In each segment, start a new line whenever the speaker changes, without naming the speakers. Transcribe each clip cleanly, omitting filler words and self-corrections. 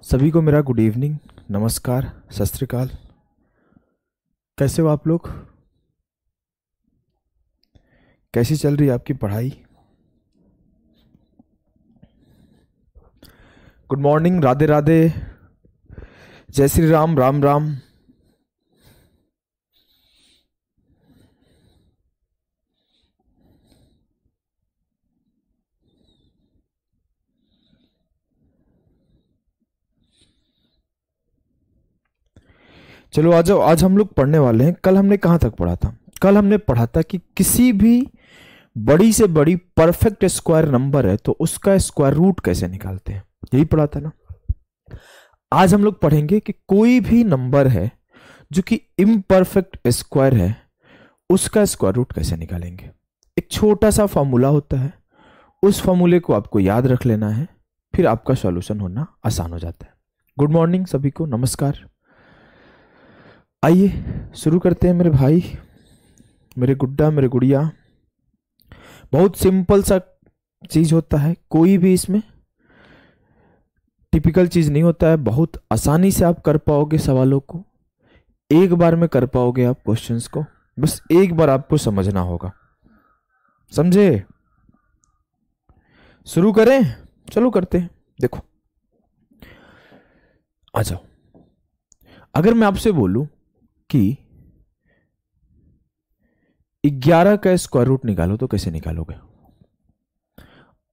सभी को मेरा गुड इवनिंग, नमस्कार, सत श्री अकाल। कैसे हो आप लोग? कैसी चल रही है आपकी पढ़ाई? गुड मॉर्निंग, राधे राधे, जय श्री राम, राम राम। चलो आ जाओ, आज हम लोग पढ़ने वाले हैं। कल हमने कहाँ तक पढ़ा था? कल हमने पढ़ा था कि किसी भी बड़ी से बड़ी परफेक्ट स्क्वायर नंबर है तो उसका स्क्वायर रूट कैसे निकालते हैं, यही पढ़ा था ना। आज हम लोग पढ़ेंगे कि कोई भी नंबर है जो कि इम्परफेक्ट स्क्वायर है उसका स्क्वायर रूट कैसे निकालेंगे। एक छोटा सा फॉर्मूला होता है, उस फॉर्मूले को आपको याद रख लेना है, फिर आपका सॉल्यूशन होना आसान हो जाता है। गुड मॉर्निंग सभी को, नमस्कार। आइए शुरू करते हैं मेरे भाई, मेरे गुड्डा, मेरे गुड़िया। बहुत सिंपल सा चीज होता है, कोई भी इसमें टिपिकल चीज नहीं होता है। बहुत आसानी से आप कर पाओगे सवालों को, एक बार में कर पाओगे आप क्वेश्चंस को। बस एक बार आपको समझना होगा, समझे? शुरू करें? चलो करते हैं। देखो आ जाओ, अगर मैं आपसे बोलूं कि 11 का स्क्वायर रूट निकालो तो कैसे निकालोगे?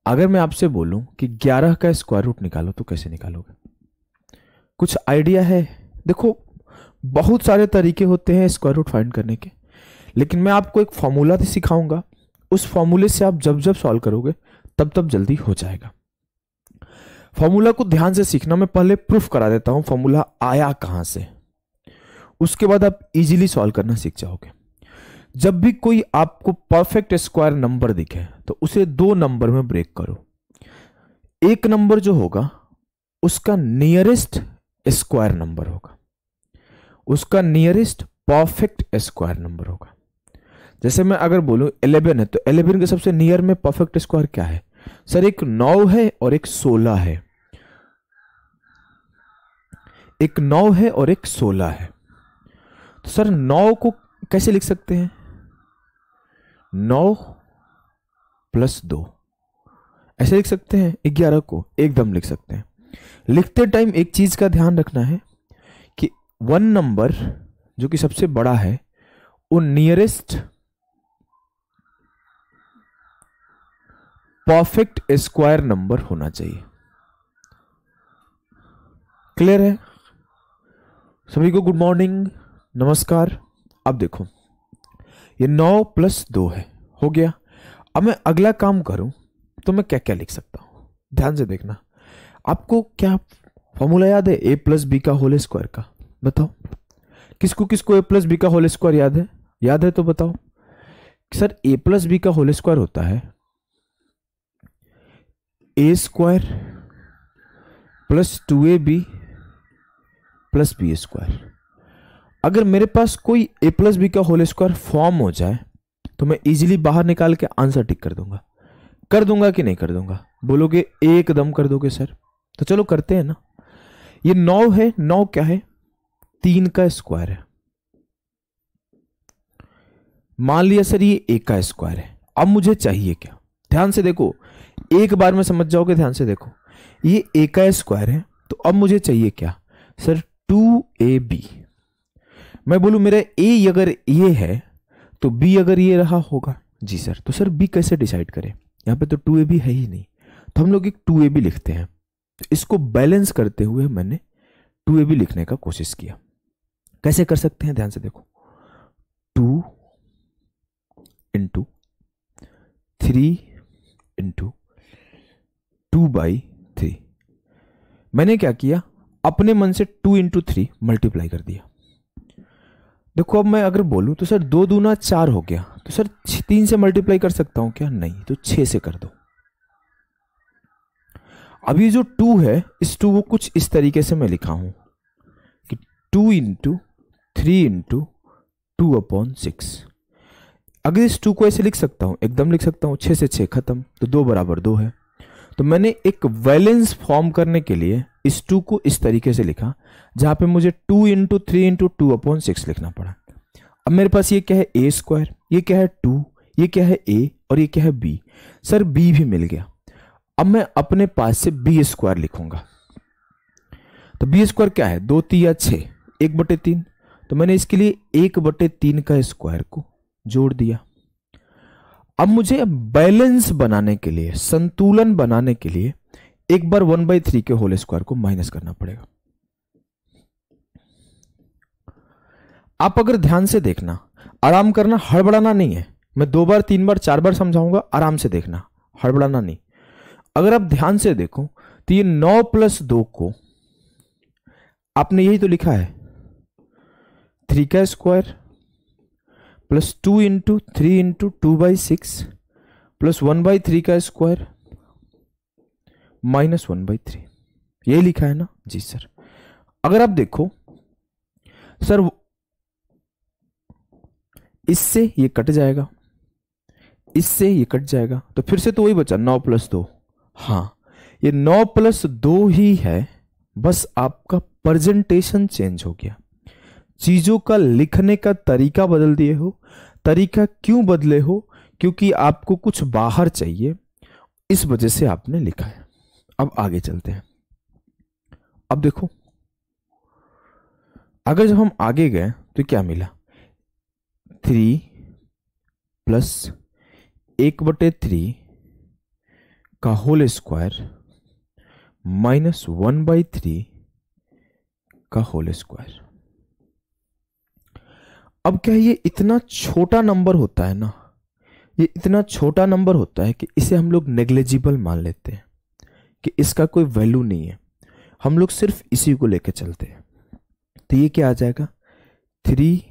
अगर मैं आपसे बोलूं कि 11 का स्क्वायर रूट निकालो तो कैसे निकालोगे? कुछ आइडिया है? देखो बहुत सारे तरीके होते हैं स्क्वायर रूट फाइंड करने के, लेकिन मैं आपको एक फॉर्मूला भी सिखाऊंगा। उस फॉर्मूले से आप जब जब सॉल्व करोगे तब तब जल्दी हो जाएगा। फॉर्मूला को ध्यान से सीखना। मैं पहले प्रूफ करा देता हूं फॉर्मूला आया कहां से, उसके बाद आप इजीली सॉल्व करना सीख जाओगे। जब भी कोई आपको परफेक्ट स्क्वायर नंबर दिखे तो उसे दो नंबर में ब्रेक करो। एक नंबर जो होगा उसका नियरेस्ट स्क्वायर नंबर होगा, उसका नियरेस्ट परफेक्ट स्क्वायर नंबर होगा। जैसे मैं अगर बोलूं 11 है तो 11 के सबसे नियर में परफेक्ट स्क्वायर क्या है? सर एक 9 है और एक 16 है, एक 9 है और एक 16 है। तो सर 9 को कैसे लिख सकते हैं? 9 प्लस 2 ऐसे लिख सकते हैं। 11 को एकदम लिख सकते हैं। लिखते टाइम एक चीज का ध्यान रखना है कि वन नंबर जो कि सबसे बड़ा है वो नियरेस्ट परफेक्ट स्क्वायर नंबर होना चाहिए। क्लियर है सभी को? गुड मॉर्निंग, नमस्कार। अब देखो ये 9 प्लस 2 है, हो गया। अब मैं अगला काम करूं तो मैं क्या क्या लिख सकता हूं, ध्यान से देखना। आपको क्या फॉर्मूला याद है ए प्लस बी का होल स्क्वायर का? बताओ किसको किसको ए प्लस बी का होल स्क्वायर याद है? याद है तो बताओ। सर ए प्लस बी का होल स्क्वायर होता है A square plus 2ab plus B square. अगर मेरे पास कोई ए प्लस बी का होल स्क्वायर फॉर्म हो जाए तो मैं इजीली बाहर निकाल के आंसर टिक कर दूंगा। कर दूंगा कि नहीं कर दूंगा? बोलोगे एकदम कर दोगे सर। तो चलो करते हैं ना। ये 9 है, 9 क्या है? 3 का स्क्वायर है। मान लिया सर ये 1 का स्क्वायर है। अब मुझे चाहिए क्या? ध्यान से देखो, एक बार में समझ जाओगे। ध्यान से देखो, ये 1 का स्क्वायर है तो अब मुझे चाहिए क्या? Sir 2ab। मैं बोलूं मेरा ए अगर ये है तो बी अगर ये रहा होगा। जी सर, तो सर बी कैसे डिसाइड करें? यहां पे तो 2ab है ही नहीं, तो हम लोग एक 2ab लिखते हैं। तो इसको बैलेंस करते हुए मैंने 2ab लिखने का कोशिश किया। कैसे कर सकते हैं? ध्यान से देखो, 2 इंटू 3 इंटू 2/3। मैंने क्या किया? अपने मन से 2 इंटू 3 मल्टीप्लाई कर दिया। देखो अब मैं अगर बोलूं तो सर 2 दूना 4 हो गया, तो सर 3 से मल्टीप्लाई कर सकता हूं क्या? नहीं, तो 6 से कर दो। अब ये जो 2 है, इस 2 को कुछ इस तरीके से मैं लिखा हूं कि 2 इंटू 3 इंटू 2/6। अगर इस 2 को ऐसे लिख सकता हूं, एकदम लिख सकता हूं, 6 से 6 खत्म, तो 2 बराबर 2 है। तो मैंने एक वैलेंस फॉर्म करने के लिए इस 2 को इस तरीके से लिखा, जहां पे मुझे 2 इंटू 3 इंटू 2/6 लिखना पड़ा। अब मेरे पास ये क्या है, ए स्क्वायर, ये क्या है 2, ये क्या है ए, और ये क्या है बी। सर बी भी मिल गया। अब मैं अपने पास से बी स्क्वायर लिखूंगा। तो बी स्क्वायर क्या है, 2 3 6, 1/3। तो मैंने इसके लिए 1/3 का स्क्वायर को जोड़ दिया। अब मुझे बैलेंस बनाने के लिए, संतुलन बनाने के लिए एक बार 1/3 के होल स्क्वायर को माइनस करना पड़ेगा। आप अगर ध्यान से देखना, आराम करना, हड़बड़ाना नहीं है। मैं 2 बार 3 बार 4 बार समझाऊंगा, आराम से देखना, हड़बड़ाना नहीं। अगर आप ध्यान से देखो तो ये 9 + 2 को आपने यही तो लिखा है, 3 का square plus 2 into 3 into 2/6 plus 1/3 का स्क्वायर माइनस 1/3, यही लिखा है ना जी सर। अगर आप देखो सर, इससे ये कट जाएगा, इससे ये कट जाएगा, तो फिर से तो वही बचा 9 + 2। हाँ, ये 9 + 2 ही है, बस आपका प्रेजेंटेशन चेंज हो गया, चीजों का लिखने का तरीका बदल दिए हो। तरीका क्यों बदले हो, क्योंकि आपको कुछ बाहर चाहिए, इस वजह से आपने लिखा है। अब आगे चलते हैं। अब देखो, अगर जब हम आगे गए तो क्या मिला, 3 + 1/3 का होल स्क्वायर माइनस 1/3 का होल स्क्वायर। अब क्या ये इतना छोटा नंबर होता है ना, ये इतना छोटा नंबर होता है कि इसे हम लोग नेग्लिजिबल मान लेते हैं, कि इसका कोई वैल्यू नहीं है, हम लोग सिर्फ इसी को लेके चलते हैं। तो ये क्या आ जाएगा, 3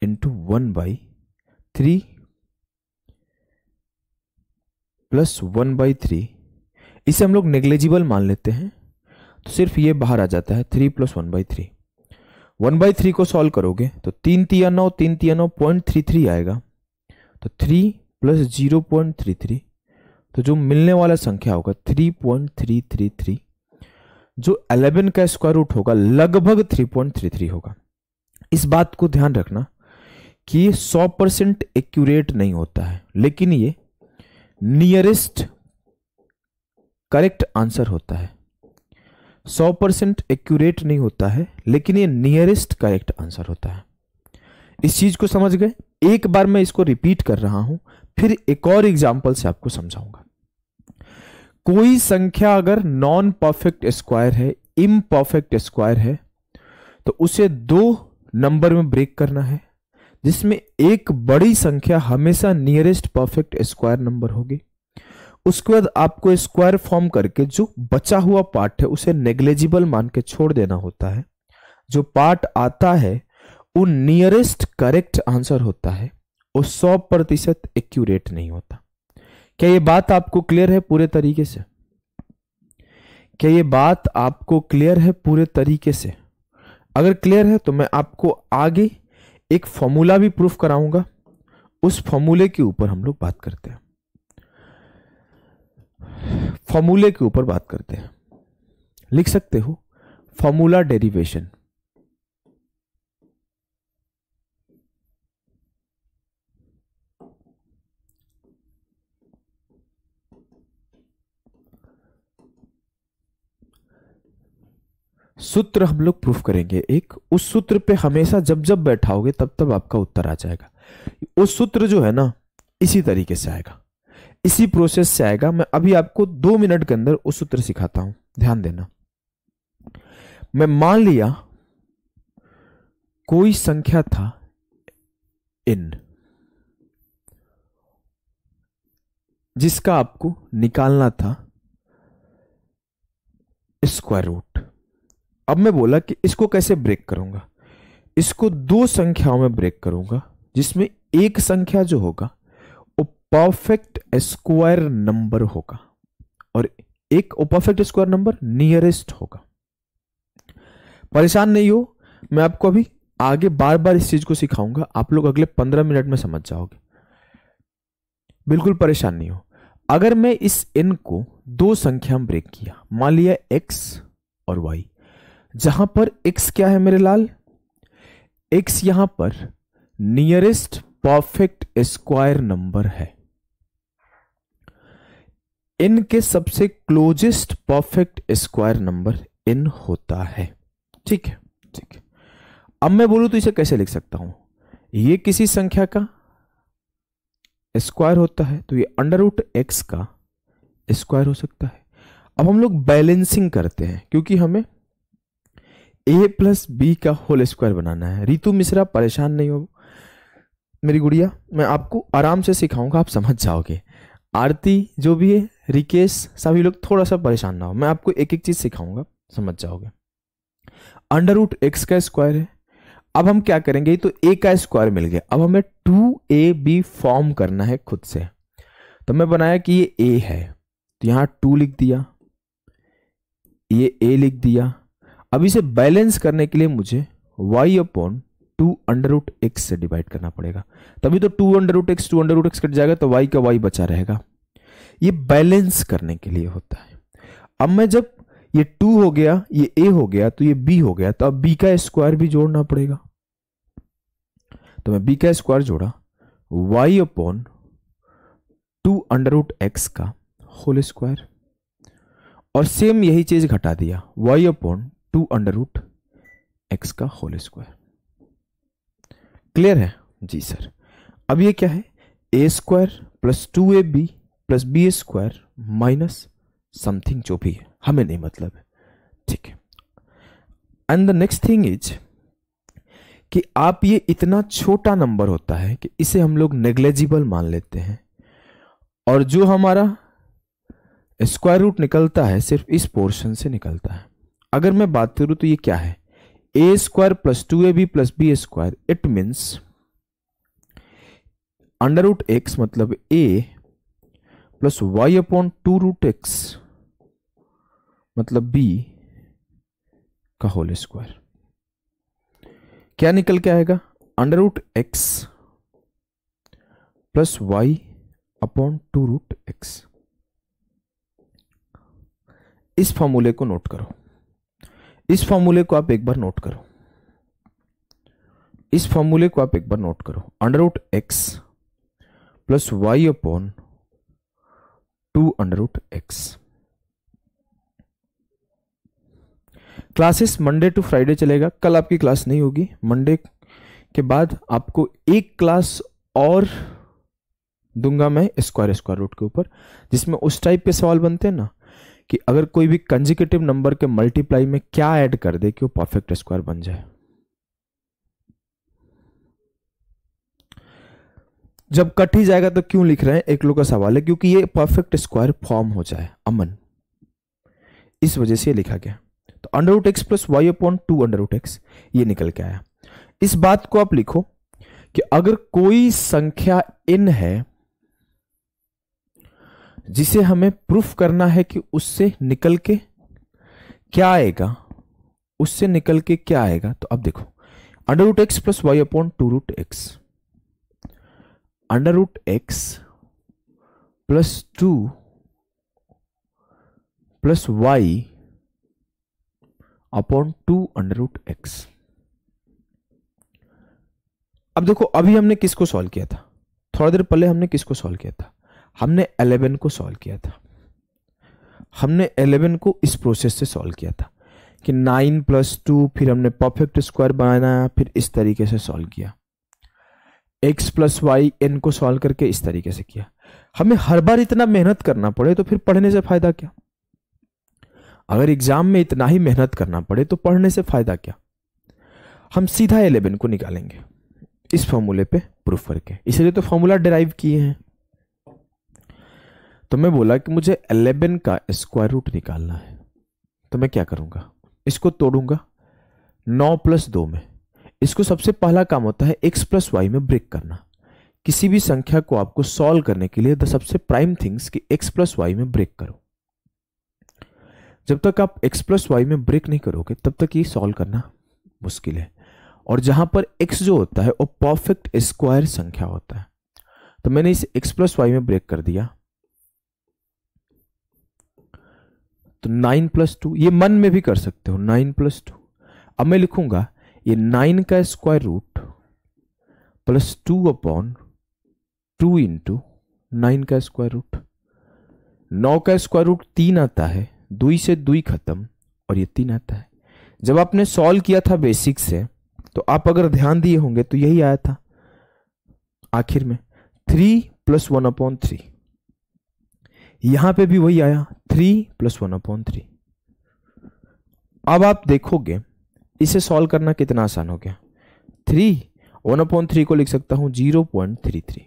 इंटू 1/3 प्लस 1/3, इसे हम लोग नेग्लिजिबल मान लेते हैं, तो सिर्फ ये बाहर आ जाता है 3 + 1/3। 1/3 को सॉल्व करोगे तो 3 × 9 3 × 9 0.33 आएगा, तो 3 + 0.33, तो जो मिलने वाला संख्या होगा 3.333, जो 11 का स्क्वायर रूट होगा लगभग 3.33 होगा। इस बात को ध्यान रखना कि ये 100% एक्यूरेट नहीं होता है, लेकिन ये नियरेस्ट करेक्ट आंसर होता है। 100% एक्यूरेट नहीं होता है, लेकिन ये नियरेस्ट करेक्ट आंसर होता है। इस चीज को समझ गए? एक बार मैं इसको रिपीट कर रहा हूं, फिर एक और एग्जांपल से आपको समझाऊंगा। कोई संख्या अगर नॉन परफेक्ट स्क्वायर है, इम्परफेक्ट स्क्वायर है, तो उसे 2 नंबर में ब्रेक करना है, जिसमें एक बड़ी संख्या हमेशा नियरेस्ट परफेक्ट स्क्वायर नंबर होगी। उसके बाद आपको स्क्वायर फॉर्म करके जो बचा हुआ पार्ट है उसे नेग्लिजिबल मान के छोड़ देना होता है। जो पार्ट आता है वो नियरेस्ट करेक्ट आंसर होता है, वो 100% एक्यूरेट नहीं होता। क्या ये बात आपको क्लियर है पूरे तरीके से? क्या ये बात आपको क्लियर है पूरे तरीके से? अगर क्लियर है तो मैं आपको आगे एक फॉर्मूला भी प्रूफ कराऊंगा, उस फॉर्मूले के ऊपर हम लोग बात करते हैं। फॉर्मूले के ऊपर बात करते हैं। लिख सकते हो फॉर्मूला डेरिवेशन। सूत्र हम लोग प्रूफ करेंगे एक, उस सूत्र पे हमेशा जब जब बैठाओगे तब तब आपका उत्तर आ जाएगा। उस सूत्र जो है ना इसी तरीके से आएगा, इसी प्रोसेस से आएगा। मैं अभी आपको 2 मिनट के अंदर उस सूत्र सिखाता हूं, ध्यान देना। मैं मान लिया कोई संख्या था n, जिसका आपको निकालना था स्क्वायर रूट। अब मैं बोला कि इसको कैसे ब्रेक करूंगा, इसको 2 संख्याओं में ब्रेक करूंगा, जिसमें एक संख्या जो होगा वो परफेक्ट स्क्वायर नंबर होगा और एक परफेक्ट स्क्वायर नंबर नियरेस्ट होगा। परेशान नहीं हो, मैं आपको अभी आगे बार बार इस चीज को सिखाऊंगा, आप लोग अगले 15 मिनट में समझ जाओगे। बिल्कुल परेशान नहीं हो। अगर मैं इस n को दो संख्या में ब्रेक किया, मान लिया x और y, जहां पर x क्या है मेरे लाल, x यहां पर नियरेस्ट परफेक्ट स्क्वायर नंबर है, n के सबसे closest perfect square number n होता है। ठीक है, ठीक है। अब मैं बोलूं तो इसे कैसे लिख सकता हूं, ये किसी संख्या का स्क्वायर होता है तो ये अंडर रूट एक्स का स्क्वायर हो सकता है। अब हम लोग बैलेंसिंग करते हैं क्योंकि हमें a प्लस बी का होल स्क्वायर बनाना है। रितु मिश्रा परेशान नहीं हो मेरी गुड़िया, मैं आपको आराम से सिखाऊंगा, आप समझ जाओगे। आरती जो भी है, रिकेश, सभी लोग थोड़ा सा परेशान ना हो, मैं आपको एक एक चीज सिखाऊंगा, समझ जाओगे। अंडर रूट एक्स का स्क्वायर है। अब हम क्या करेंगे, तो a का स्क्वायर मिल गया, अब हमें 2ab फॉर्म करना है खुद से। तो मैं बनाया कि ये a है तो यहां 2 लिख दिया, ये a लिख दिया। अब इसे बैलेंस करने के लिए मुझे y upon 2 under root x से डिवाइड करना पड़ेगा, तभी तो 2 अंडर रूट एक्स कट जाएगा तो y का y बचा रहेगा। ये बैलेंस करने के लिए होता है। अब मैं जब ये 2 हो गया, ये a हो गया, तो ये b हो गया, तो अब b का स्क्वायर भी जोड़ना पड़ेगा। तो मैं b का स्क्वायर जोड़ा, y upon 2 under root x का होल स्क्वायर, और सेम यही चीज घटा दिया, y upon 2 under root x का होल स्क्वायर। क्लियर है जी सर। अब ये क्या है, a square plus 2ab plus B square minus something जो भी है, हमें नहीं मतलब है। ठीक है। And the next thing is कि आप ये इतना छोटा नंबर होता है कि इसे हम लोग नेग्लेजिबल मान लेते हैं, और जो हमारा स्क्वायर रूट निकलता है सिर्फ इस पोर्शन से निकलता है। अगर मैं बात करूं तो ये क्या है, a square plus 2ab plus B square, it means under root x मतलब a plus y upon 2 root x मतलब b का होल स्क्वायर। क्या निकल के आएगा, under root x plus y upon 2 root x. इस फॉर्मूले को नोट करो, इस फॉर्मूले को आप एक बार नोट करो, इस फॉर्मूले को आप एक बार नोट करो, under root x plus y upon 2 under root x. Classes Monday to Friday चलेगा, कल आपकी क्लास नहीं होगी। मंडे के बाद आपको एक क्लास और दूंगा मैं स्क्वायर रूट के ऊपर, जिसमें उस टाइप के सवाल बनते हैं ना कि अगर कोई भी कंजिक्यूटिव नंबर के मल्टीप्लाई में क्या ऐड कर दे कि वो परफेक्ट स्क्वायर बन जाए। जब कट ही जाएगा तो क्यों लिख रहे हैं, एक लोग का सवाल है, क्योंकि ये परफेक्ट स्क्वायर फॉर्म हो जाए, अमन, इस वजह से लिखा गया। तो under root x plus y upon 2 under root x ये निकल के आया। इस बात को आप लिखो कि अगर कोई संख्या n है जिसे हमें प्रूफ करना है कि उससे निकल के क्या आएगा, उससे निकल के क्या आएगा, तो अब देखो under root x plus y upon 2 root x, under root x plus 2 plus y upon 2 under root x. अब देखो अभी हमने किसको सॉल्व किया था, थोड़ा देर पहले हमने किसको सॉल्व किया था, हमने 11 को सॉल्व किया था। हमने 11 को इस प्रोसेस से सॉल्व किया था कि 9 प्लस 2, फिर हमने परफेक्ट स्क्वायर बनाया, फिर इस तरीके से सॉल्व किया। x प्लस वाई n को सॉल्व करके इस तरीके से किया। हमें हर बार इतना मेहनत करना पड़े तो फिर पढ़ने से फायदा क्या। अगर एग्जाम में इतना ही मेहनत करना पड़े तो पढ़ने से फायदा क्या। हम सीधा 11 को निकालेंगे इस फॉर्मूले पे प्रूफ करके, इसलिए तो फॉर्मूला डिराइव किए हैं। तो मैं बोला कि मुझे 11 का स्क्वायर रूट निकालना है, तो मैं क्या करूंगा, इसको तोड़ूंगा 9 प्लस 2 में। इसको सबसे पहला काम होता है x प्लस वाई में ब्रेक करना। किसी भी संख्या को आपको सॉल्व करने के लिए द सबसे प्राइम थिंग्स कि x प्लस वाई में ब्रेक करो। जब तक आप x प्लस वाई में ब्रेक नहीं करोगे तब तक ये सॉल्व करना मुश्किल है। और जहां पर x जो होता है वो परफेक्ट स्क्वायर संख्या होता है, तो मैंने इस x प्लस वाई में ब्रेक कर दिया तो 9+2, ये मन में भी कर सकते हो, 9+2। अब मैं लिखूंगा ये 9 का स्क्वायर रूट प्लस 2/2 इंटू 9 का स्क्वायर रूट। 9 का स्क्वायर रूट 3 आता है, 2 से 2 खत्म और ये 3 आता है। जब आपने सॉल्व किया था बेसिक से तो आप अगर ध्यान दिए होंगे तो यही आया था आखिर में, 3 + 1/3। यहां पे भी वही आया, 3 + 1/3। अब आप देखोगे इसे सॉल्व करना कितना आसान हो गया। 3 1/3 को लिख सकता हूं 0.33,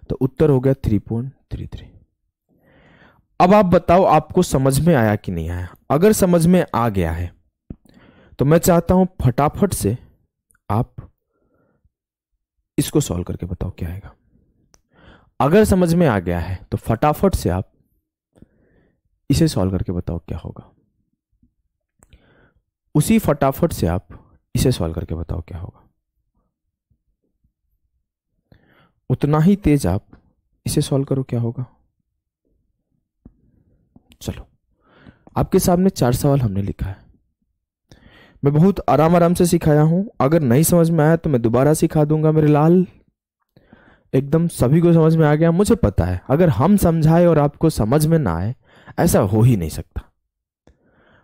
तो उत्तर हो गया 3.33। अब आप बताओ आपको समझ में आया कि नहीं आया। अगर समझ में आ गया है तो मैं चाहता हूं फटाफट से आप इसको सॉल्व करके बताओ क्या आएगा। अगर समझ में आ गया है तो फटाफट से आप इसे सॉल्व करके बताओ क्या होगा। उसी फटाफट से आप इसे सॉल्व करके बताओ क्या होगा। उतना ही तेज आप इसे सॉल्व करो, क्या होगा। चलो, आपके सामने 4 सवाल हमने लिखा है। मैं बहुत आराम आराम से सिखाया हूं। अगर नहीं समझ में आया तो मैं दोबारा सिखा दूंगा मेरे लाल। एकदम सभी को समझ में आ गया, मुझे पता है। अगर हम समझाए और आपको समझ में ना आए, ऐसा हो ही नहीं सकता।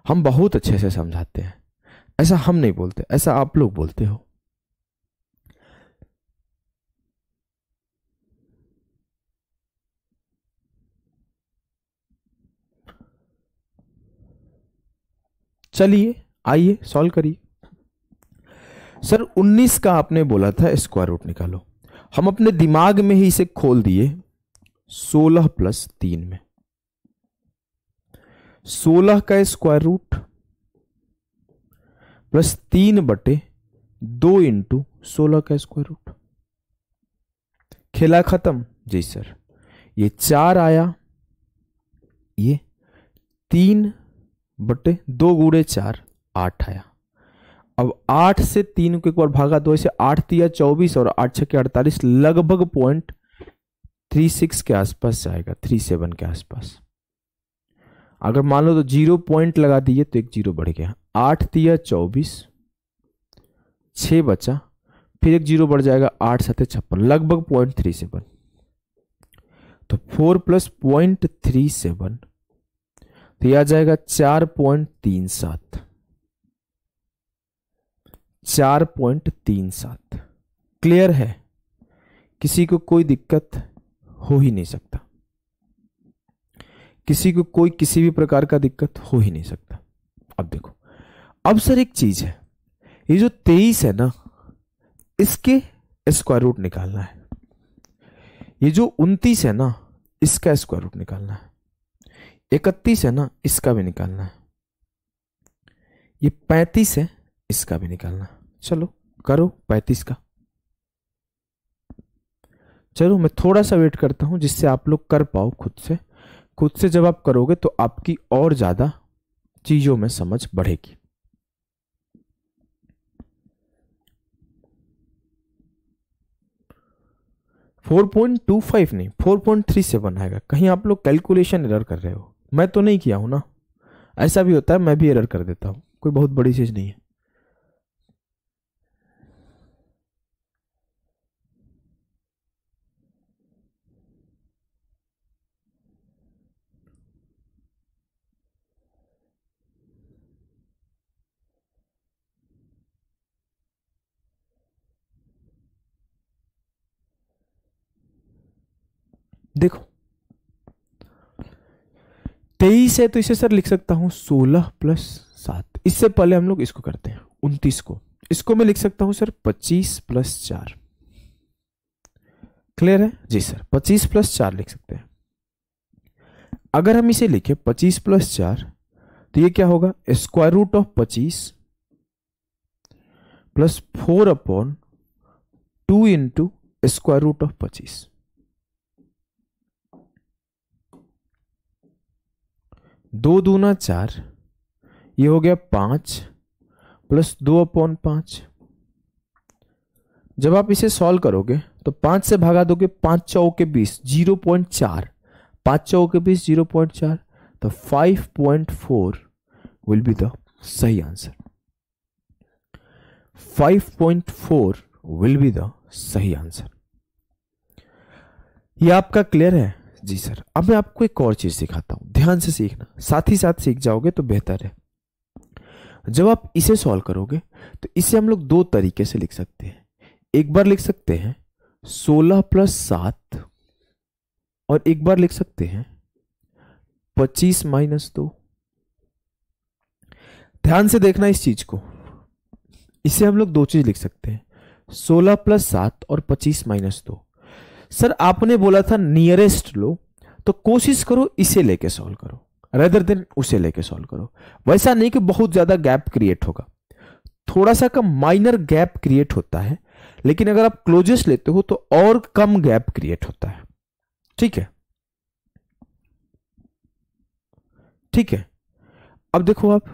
हम बहुत अच्छे से समझाते हैं, ऐसा हम नहीं बोलते, ऐसा आप लोग बोलते हो। चलिए आइए सॉल्व करिए। सर 19 का आपने बोला था स्क्वायर रूट निकालो। हम अपने दिमाग में ही इसे खोल दिए 16 + 3 में। 16 का स्क्वायर रूट प्लस 3/2 इंटू 16 का स्क्वायर रूट। खेला खत्म जी सर। ये 4 आया, ये 3/2 × 4 8 आया। अब 8 से 3 को एक बार भागा, 2 से 8 × 24 और 8 × 6 = 48, लगभग 0.36 के आसपास जाएगा, 37 के आसपास। अगर मान लो तो 0 पॉइंट लगा दिए तो एक 0 बढ़ गया। 8 × 24, 6 बचा, फिर एक 0 बढ़ जाएगा, 8 × 7 = 56, लगभग 0.37। तो 4 + 0.37 तो यह आ जाएगा 4.37। 4.37 क्लियर है? किसी को कोई दिक्कत हो ही नहीं सकता, किसी को कोई किसी भी प्रकार का दिक्कत हो ही नहीं सकता। अब देखो, अब सर एक चीज है, ये जो 23 है ना, इसके स्क्वायर रूट निकालना है। ये जो 29 है ना, इसका स्क्वायर रूट निकालना है। 31 है ना, इसका भी निकालना है। ये 35 है, इसका भी निकालना है। चलो करो 35 का। चलो मैं थोड़ा सा वेट करता हूं जिससे आप लोग कर पाओ खुद से। खुद से जब आप करोगे तो आपकी और ज्यादा चीजों में समझ बढ़ेगी। .25 नहीं, 4.37 आएगा। कहीं आप लोग कैलकुलेशन एरर कर रहे हो, मैं तो नहीं किया हूं ना। ऐसा भी होता है, मैं भी एरर कर देता हूं, कोई बहुत बड़ी चीज नहीं है। देखो 23 है तो इसे सर लिख सकता हूं 16 + 7। इससे पहले हम लोग इसको करते हैं 29 को। इसको मैं लिख सकता हूं सर 25 + 4। क्लियर है जी सर? 25 + 4 लिख सकते हैं। अगर हम इसे लिखे 25 + 4 तो ये क्या होगा, square root of 25 plus 4/2 into square root of 25। दो दूना 4, ये हो गया 5 प्लस 2/5। जब आप इसे सॉल्व करोगे तो 5 से भागा दोगे, 5 × 4 = 20, 0.4। 5 × 4 = 20, 0.4, तो 5.4 विल बी द सही आंसर। 5.4 विल बी द सही आंसर। ये आपका क्लियर है? जी सर। अब मैं आपको एक और चीज सिखाता हूं, ध्यान से सीखना, साथ ही साथ सीख जाओगे तो बेहतर है। जब आप इसे सॉल्व करोगे तो इसे हम लोग दो तरीके से लिख सकते हैं। एक बार लिख सकते हैं 16 + 7 और एक बार लिख सकते हैं 25 - 2। ध्यान से देखना इस चीज को, इसे हम लोग दो चीज लिख सकते हैं, 16 + 7 और 25 - 2। सर आपने बोला था नियरेस्ट लो, तो कोशिश करो इसे लेके सॉल्व करो रेदर देन उसे लेके सॉल्व करो। वैसा नहीं कि बहुत ज्यादा गैप क्रिएट होगा, थोड़ा सा कम माइनर गैप क्रिएट होता है, लेकिन अगर आप क्लोजेस्ट लेते हो तो और कम गैप क्रिएट होता है। ठीक है, ठीक है। अब देखो आप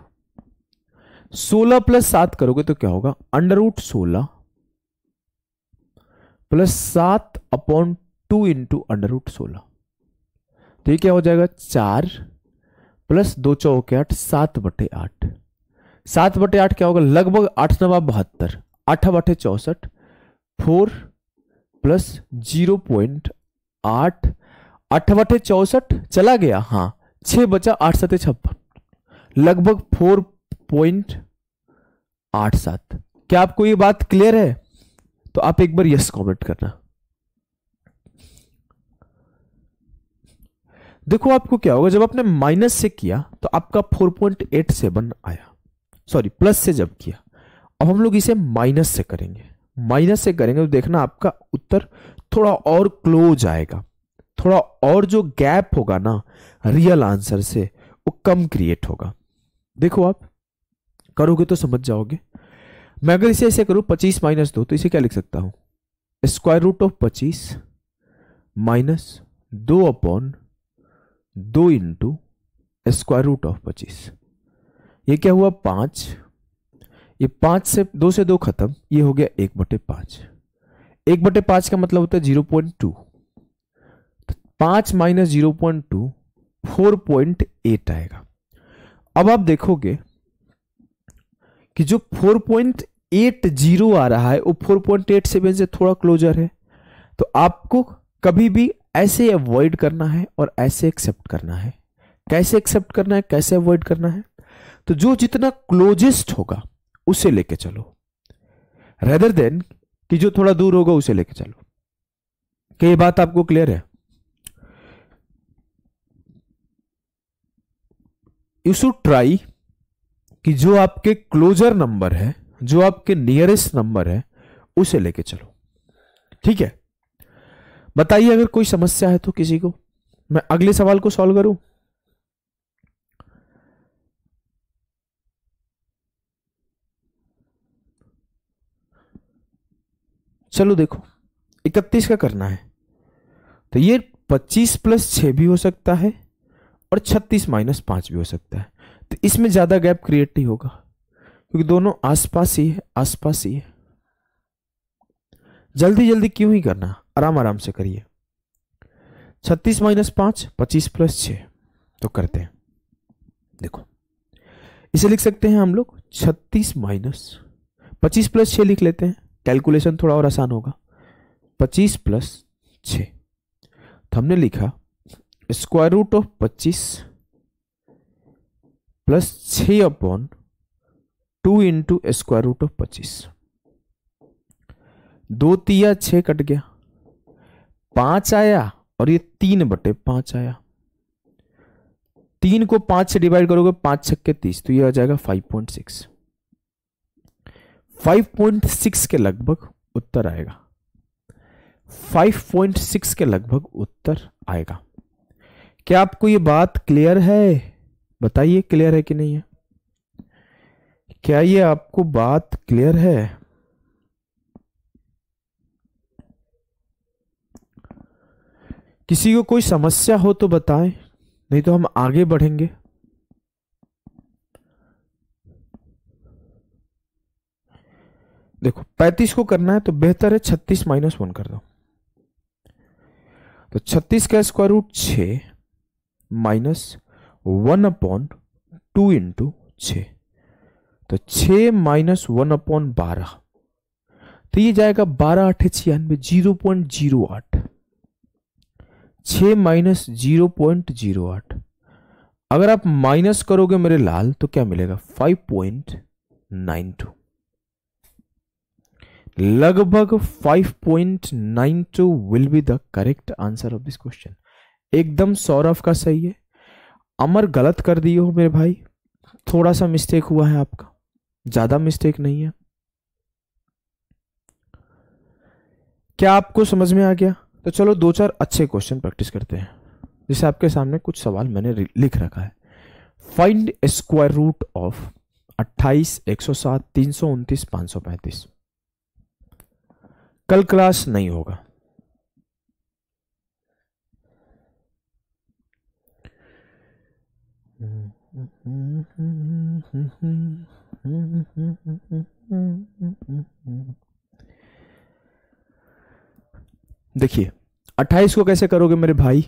16 + 7 करोगे तो क्या होगा, √16 + 7/2 × √16। तो ये क्या हो जाएगा, 4 + 2 × 4 = 8, 7/8। 7/8 क्या होगा, लगभग 8 × 9 = 72, 8/8 = 64, 4 + 0.8, 8/8 = 64 चला गया, हाँ 6 बचा, 8 × 7 = 56, लगभग 4.87। क्या आपको ये बात क्लियर है? तो आप एक बार यस कमेंट करना। देखो आपको क्या होगा, जब आपने माइनस से किया तो आपका 4.87 आया, सॉरी प्लस से जब किया। अब हम लोग इसे माइनस से करेंगे, माइनस से करेंगे तो देखना आपका उत्तर थोड़ा और क्लोज आएगा, थोड़ा और जो गैप होगा ना रियल आंसर से वो कम क्रिएट होगा। देखो आप करोगे तो समझ जाओगे। मैं अगर इसे ऐसे करूं 25 - 2, तो इसे क्या लिख सकता हूं, √25 - 2/2 × √25। ये क्या हुआ, 5। ये 5 से 2 से 2 खत्म, ये हो गया 1/5। 1/5 का मतलब होता है 0.2। 5 - 0.2 4.8 आएगा। अब आप देखोगे कि जो 4.80 आ रहा है वो 4.87 से थोड़ा क्लोजर है। तो आपको कभी भी ऐसे अवॉइड करना है और ऐसे एक्सेप्ट करना है। कैसे एक्सेप्ट करना है, कैसे अवॉइड करना है, तो जो जितना क्लोजेस्ट होगा उसे लेके चलो, रेदर देन कि जो थोड़ा दूर होगा उसे लेके चलो। क्या ये बात आपको क्लियर है? यू शुड ट्राई कि जो आपके क्लोजर नंबर है, जो आपके नियरेस्ट नंबर है, उसे लेके चलो। ठीक है, बताइए अगर कोई समस्या है तो किसी को, मैं अगले सवाल को सॉल्व करूं। चलो देखो 31 का करना है, तो ये 25 + 6 भी हो सकता है और 36 - 5 भी हो सकता है। तो इसमें ज्यादा गैप क्रिएट नहीं होगा क्योंकि दोनों आसपास ही है, आसपास ही है। जल्दी जल्दी क्यों ही करना, आराम आराम से करिए। 36 - 5, 25 + 6, तो करते हैं। देखो इसे लिख सकते हैं हम लोग 36 - 25 + 6 लिख लेते हैं, कैलकुलेशन थोड़ा और आसान होगा। 25 + 6, तो हमने लिखा √25 + 6/2 × √25। 2 तिया 6 कट गया, 5 आया और ये 3/5 आया। 3 को 5 से डिवाइड करोगे, 5 × 6 = 30, तो ये आ जाएगा 5.6। 5.6 के लगभग उत्तर आएगा, 5.6 के लगभग उत्तर आएगा। क्या आपको ये बात क्लियर है? बताइए क्लियर है कि नहीं है? क्या ये आपको बात क्लियर है? किसी को कोई समस्या हो तो बताएं, नहीं तो हम आगे बढ़ेंगे। देखो 35 को करना है तो बेहतर है 36 - 1 कर दो। तो 36 का स्क्वायर रूट 6 माइनस 1/2 इंटू 6, तो 6 माइनस 1/12, तो ये जाएगा 12×8 = 0.08। 6 माइनस 0.08, अगर आप माइनस करोगे मेरे लाल तो क्या मिलेगा? 5.92, लगभग 5.92 will be the correct answer of this question. एकदम सौरभ का सही है। अमर गलत कर दिए हो मेरे भाई, थोड़ा सा मिस्टेक हुआ है आपका, ज्यादा मिस्टेक नहीं है। क्या आपको समझ में आ गया? तो चलो 2-4 अच्छे क्वेश्चन प्रैक्टिस करते हैं। जैसे आपके सामने कुछ सवाल मैंने लिख रखा है। Find square root of 28, 107, 329, 535। कल क्लास नहीं होगा। देखिए 28 को कैसे करोगे मेरे भाई?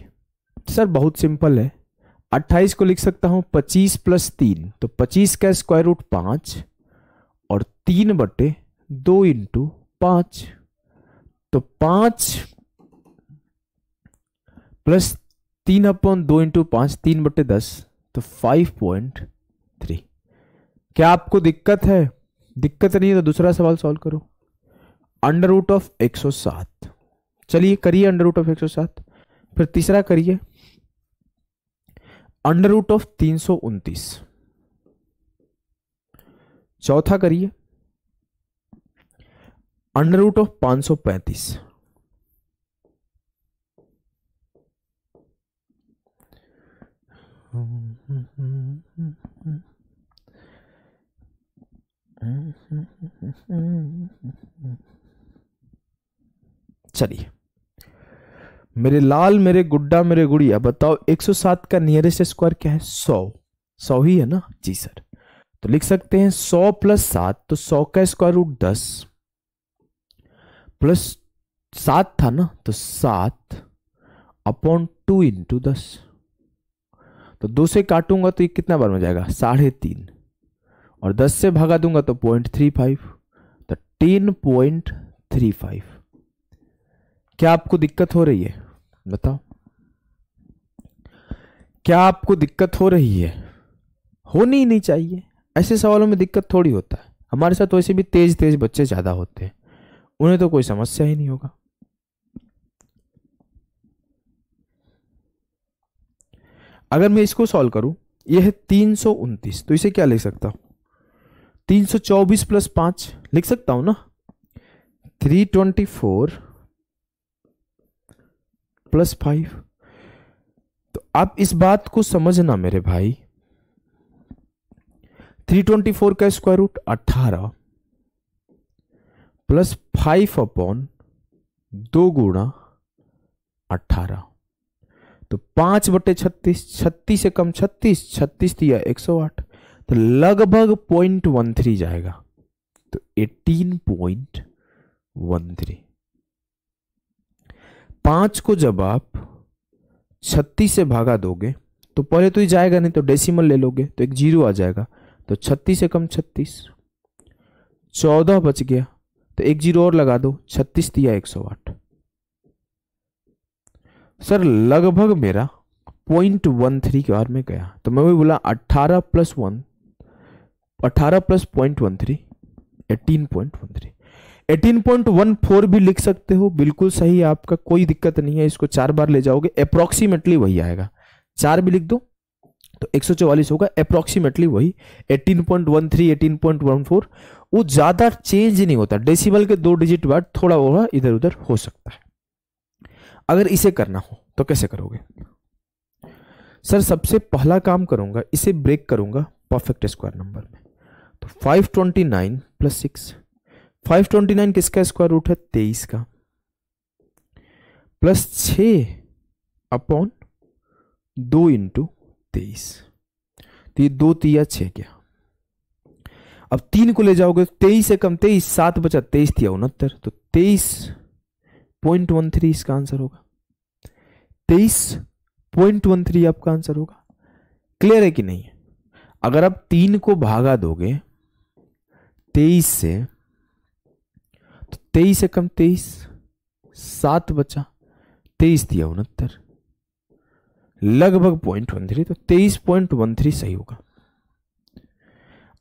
सर बहुत सिंपल है। 28 को लिख सकता हूं 25 + 3, तो 25 का स्क्वायर रूट 5 और 3/2 इंटू 5, तो 5 प्लस 3/2 इंटू 5, 3/10, तो 5.3। क्या आपको दिक्कत है? दिक्कत नहीं है तो दूसरा सवाल सॉल्व करो। √107, चलिए करिए √107। फिर तीसरा करिए √329, चौथा करिए √535, चलिए मेरे लाल, मेरे गुड्डा, मेरे गुड़िया, बताओ 107 का नियरेस्ट स्क्वायर क्या है? 100। 100 ही है ना? जी सर। तो लिख सकते हैं 100 + 7, तो 100 का स्क्वायर रूट 10 प्लस 7 था ना, तो 7/2 इंटू 10, तो 2 से काटूंगा तो ये कितना बार में जाएगा? 3.5, और 10 से भागा दूंगा तो 0.35, तो 10.35। क्या आपको दिक्कत हो रही है? बताओ, क्या आपको दिक्कत हो रही है? होनी ही नहीं चाहिए, ऐसे सवालों में दिक्कत थोड़ी होता है। हमारे साथ वैसे भी तेज तेज बच्चे ज्यादा होते हैं, उन्हें तो कोई समस्या ही नहीं होगा। अगर मैं इसको सॉल्व करूं, यह है 329, तो इसे क्या लिख सकता हूं? 324 + 5 लिख सकता हूं ना? 324 + 5। तो आप इस बात को समझना मेरे भाई, 324 का स्क्वायर रूट 18 प्लस 5/2 गुणा 18, तो 5/36, 36 से कम 36, 36 दिया 108, तो लगभग 0.13 जाएगा, तो 18.13। 5 को जब आप 36 से भागा दोगे तो पहले तो ही जाएगा नहीं, तो डेसिमल ले लोगे तो एक 0 आ जाएगा, तो 36 से कम 36, 14 बच गया, तो एक 0 और लगा दो, 36 दिया 108। सर लगभग मेरा 0.13 के बार में गया, तो मैं वही बोला 18 + 1, 18 + 0.13, 18.13। 18.14 भी लिख सकते हो, बिल्कुल सही है आपका, कोई दिक्कत नहीं है। इसको 4 बार ले जाओगे अप्रोक्सीमेटली वही आएगा, 4 भी लिख दो तो 144 होगा, अप्रोक्सीमेटली वही 18.13, 18.14। वो ज्यादा चेंज नहीं होता, डेसिबल के 2 डिजिट बाद थोड़ा होगा इधर उधर हो सकता है। अगर इसे करना हो तो कैसे करोगे? सर सबसे पहला काम करूंगा, इसे ब्रेक करूंगा परफेक्ट स्क्वायर नंबर में, तो 529 + 6, 529 किसका स्क्वायर रूट है? 23 का, प्लस 6/2 इंटू 23, तो ये 2 तिया 6 क्या, अब 3 को ले जाओगे 23 से कम 23, 7 बचा, 23 तिया 69, तो 23.13 इसका आंसर होगा। 23.13 आपका आंसर होगा। क्लियर है कि नहीं? अगर आप 3 को भागा दोगे 23 से, तो 23 से कम 23, 7 बचा, 23 दिया 69, लगभग 0.13, तो 23.13 सही होगा।